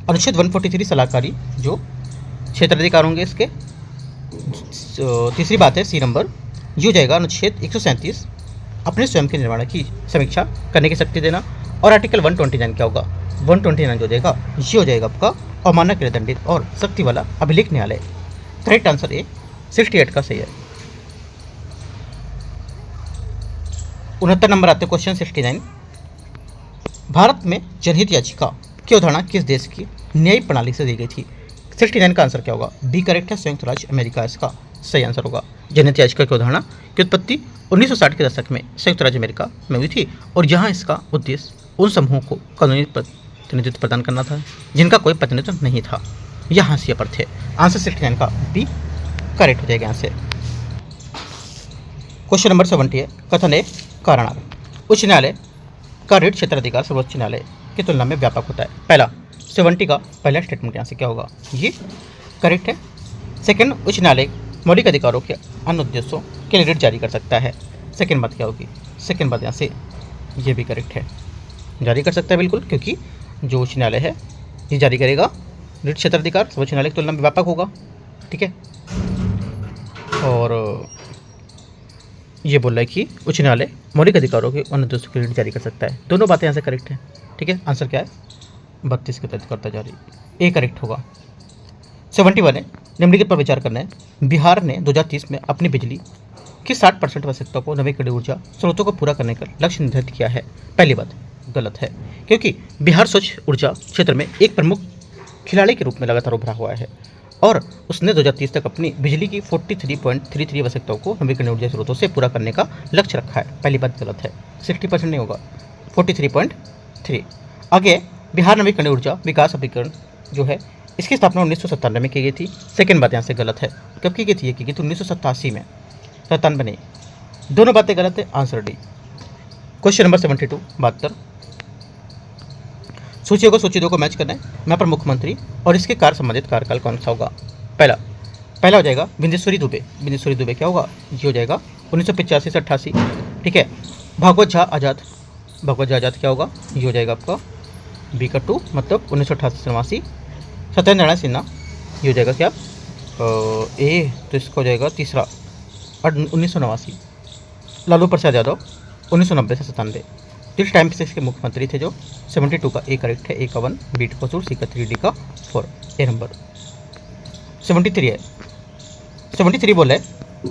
अनुच्छेद 143 सलाहकारी जो क्षेत्राधिकार होंगे इसके। तीसरी बात है सी नंबर, ये हो जाएगा अनुच्छेद 137 अपने स्वयं के निर्माण की समीक्षा करने की शक्ति देना। और आर्टिकल 129 क्या होगा, 129 जो जाएगा ये हो जाएगा आपका अवमानना के लिए दंडित और शक्ति वाला अभिलेख न्यायालय। करेक्ट आंसर ए 68 का सही है। 69 नंबर आते क्वेश्चन 69, भारत में जनहित याचिका की अवधारणा किस देश की न्यायिक प्रणाली से दी गई थी। 69 का आंसर क्या होगा, बी करेक्ट है, संयुक्त राज्य अमेरिका इसका सही आंसर होगा। जनहित याचिका की अवधारणा की उत्पत्ति 1960 के दशक में संयुक्त राज्य अमेरिका में हुई थी और यहाँ इसका उद्देश्य उन समूहों को कानूनी प्रतिनिधित्व प्रदान करना था जिनका कोई प्रतिनिधित्व नहीं था, यह हाशिए पर थे। आंसर 69 का बी करेक्ट हो जाएगा यहाँ से। क्वेश्चन नंबर 70 है, कथन है कारणार्थ। उच्च न्यायालय का रिट क्षेत्राधिकार सर्वोच्च न्यायालय की तुलना में व्यापक होता है। पहला 70 का पहला स्टेटमेंट यहाँ से क्या होगा, ये करेक्ट है। सेकंड, उच्च न्यायालय मौलिक अधिकारों के अन्य उद्देश्यों के लिए रिट जारी कर सकता है। सेकंड बात क्या होगी, सेकंड बात यहाँ से ये भी करेक्ट है, जारी कर सकता है बिल्कुल, क्योंकि जो उच्च न्यायालय है ये जारी करेगा रिट क्षेत्राधिकार सर्वोच्च न्यायालय की तुलना में व्यापक होगा। ठीक है, और ये बोल रहा है कि उच्च न्यायालय मौलिक अधिकारों के अन्य उद्देश्यों के लिए रिट जारी कर सकता है। दोनों बातें यहाँ से करेक्ट है। ठीक है, आंसर क्या है 32 के तहत करता जारी, ए करेक्ट होगा। 71 है, निम्नलिखित पर विचार करना है। बिहार ने 2030 में अपनी बिजली की 60% आवश्यकता को नवीकरणीय ऊर्जा स्रोतों को पूरा करने का लक्ष्य निर्धारित किया है। पहली बात गलत है, क्योंकि बिहार स्वच्छ ऊर्जा क्षेत्र में एक प्रमुख खिलाड़ी के रूप में लगातार उभरा हुआ है और उसने 2030 तक अपनी बिजली की 43.33 आवश्यकताओं को नवीकरणीय ऊर्जा स्रोतों से पूरा करने का लक्ष्य रखा है। पहली बात गलत है, 60% नहीं होगा, 43.3। आगे, बिहार नवीकरणीय ऊर्जा विकास अभिकरण जो है इसकी स्थापना 1997 में की गई थी। सेकंड बात यहाँ से गलत है, कब की गई थी, ये की गई थी 1987 में, 97 नहीं। दोनों बातें गलत है, आंसर डी। क्वेश्चन नंबर 72 72, सूची को सूची 2 को मैच करना है। यहाँ पर मुख्यमंत्री और इसके कार्य संबंधित कार्यकाल कौन सा होगा। पहला हो जाएगा बिंदेश्वरी दुबे। बिंदेश्वरी दुबे क्या होगा, ये हो जाएगा 1985 से 88। ठीक है, भागवत झा आज़ाद। भागवत झा आज़ाद क्या होगा, ये हो जाएगा आपका बी का 2, मतलब 1988 से 89। सत्येंद्र नारायण सिन्हा, ये हो जाएगा क्या ए, तो इसका हो जाएगा तीसरा 1989। लालू प्रसाद यादव 1990 से 97। इस टाइम से इसके मुख्यमंत्री थे जो 72 का ए करेक्ट है, ए का 1, बी का 2, सी का 3, डी का 4, ए नंबर। 73 है, 73 बोले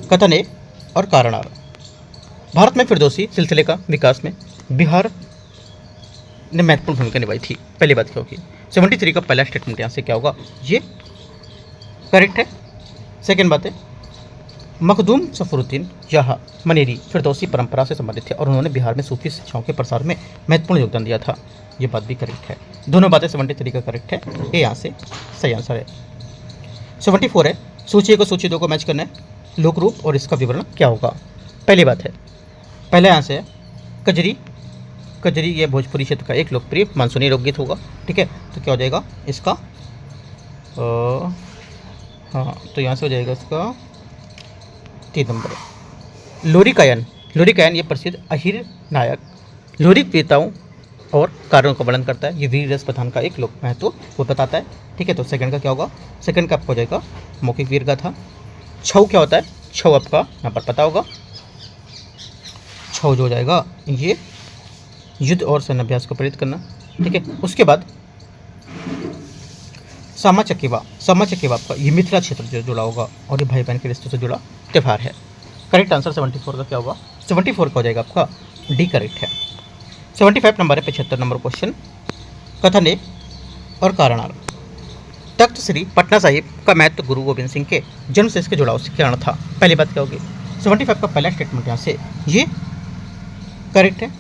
कथन ए और कारणार्थ। भारत में फिरदौसी सिलसिले का विकास में बिहार ने महत्वपूर्ण भूमिका निभाई थी। पहली बात क्या होगी, 73 का पहला स्टेटमेंट यहाँ से क्या होगा, ये करेक्ट है। सेकंड बात है, मखदूम सफरुद्दीन यहाँ मनेरी फिरदौसी परंपरा से संबंधित थे और उन्होंने बिहार में सूफी शिक्षाओं के प्रसार में महत्वपूर्ण योगदान दिया था। ये बात भी करेक्ट है। दोनों बातें 73 का करेक्ट है, ये यहाँ से सही आंसर है। 74 है, सूची को सूची 2 को मैच करना है। लोक रूप और इसका विवरण क्या होगा। पहली बात है, पहले यहाँ से कजरी। कजरी ये भोजपुरी क्षेत्र का एक लोकप्रिय मानसूनी लोकगीत होगा। ठीक है, तो क्या हो जाएगा इसका हाँ, तो यहाँ से हो जाएगा इसका 3 नंबर। लोरिकायन। लोरिकायन ये प्रसिद्ध अहिर नायक लोरिक वीरताओं और कार्यों का वर्णन करता है। ये वीर रस प्रधान का एक लोक महत्व वो बताता है। ठीक है, तो सेकंड का क्या होगा, सेकंड का आपको हो जाएगा मौखिक वीर गाथा। छऊ क्या होता है, छऊ आपका यहाँ पर पता होगा। छऊ जो हो जाएगा ये युद्ध और सैन्य अभ्यास को प्रेरित करना। ठीक है, उसके बाद सामा चकेवा। सामा चकेवा आपका ये मिथिला क्षेत्र से जुड़ा होगा और ये भाई बहन के रिश्तों से जुड़ा त्यौहार है। करेक्ट आंसर 74 का क्या होगा, 74 का हो जाएगा आपका डी करेक्ट है। 75 नंबर है 75 नंबर क्वेश्चन, कथन ए और कारणार्थ। तख्त श्री पटना साहिब का महत्व गुरु गोविंद सिंह के जन्म से इसके जुड़ाव से कारण था। पहली बात क्या होगी, 75 का पहला स्टेटमेंट यहाँ से ये करेक्ट है।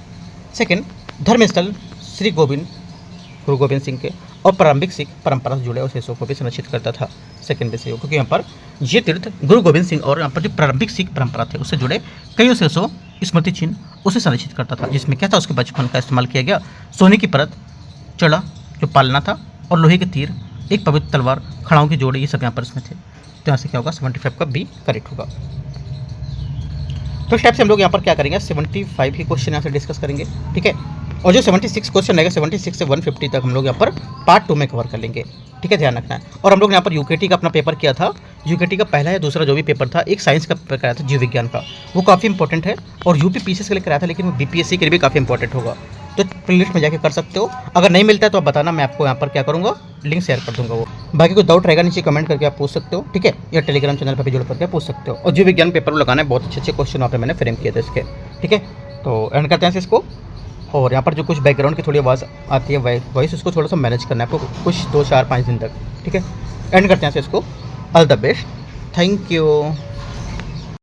सेकंड, धर्मस्थल श्री गोविंद गुरु गोविंद सिंह के और प्रारंभिक सिख परंपरा से जुड़े अवशेषों को भी संरक्षित करता था। सेकंड पे से क्योंकि यहाँ पर ये तीर्थ गुरु गोविंद सिंह और यहाँ पर जो प्रारंभिक सिख परंपरा थे उससे जुड़े कई अवशेषों स्मृति चिन्ह उसे संरक्षित करता था, जिसमें क्या था उसके बचपन का इस्तेमाल किया गया, सोने की परत, चढ़ा जो पालना था और लोहे के तीर, एक पवित्र तलवार, खड़ाओं की जोड़ी, ये सब यहाँ पर इसमें थे। तो यहाँ से क्या होगा 75 का बी करेक्ट होगा। तो इस टाइप से हम लोग यहाँ पर क्या करेंगे 75 ही क्वेश्चन यहाँ से डिस्कस करेंगे, ठीक है। और जो 76 क्वेश्चन रहेगा 76 से 150 तक हम लोग यहाँ पर पार्ट 2 में कवर कर लेंगे, ठीक है, ध्यान रखना है। और हम लोग यहाँ पर यूकेटी का अपना पेपर किया था, यूकेटी का पहला या दूसरा जो भी पेपर था, एक साइंस का पेपर कराया था जीव विज्ञान का, वो काफ़ी इंपॉर्टेंट है और यूपी पीसीएस के लिए कराया था, लेकिन वो बीपीएससी के लिए भी काफ़ी इंपॉर्टेंट होगा। तो प्लेलिस्ट में जाके कर सकते हो, अगर नहीं मिलता है तो आप बताना, मैं आपको यहाँ पर क्या करूँगा लिंक शेयर कर दूँगा। वो बाकी कोई डाउट रहेगा नीचे कमेंट करके आप पूछ सकते हो, ठीक है, या टेलीग्राम चैनल पर भी जुड़ करके पूछ सकते हो। और जीव विज्ञान पेपर को लगाना है, बहुत अच्छे अच्छे क्वेश्चन वहाँ पर मैंने फ्रेम किए थे इसके, ठीक है। तो एंड करते हैं इसको। और यहाँ पर जो कुछ बैकग्राउंड की थोड़ी आवाज़ आती है वॉइस, उसको थोड़ा सा मैनेज करना है आपको कुछ 2, 4, 5 दिन तक, ठीक है। एंड करते हैं इसको। All the best, thank you.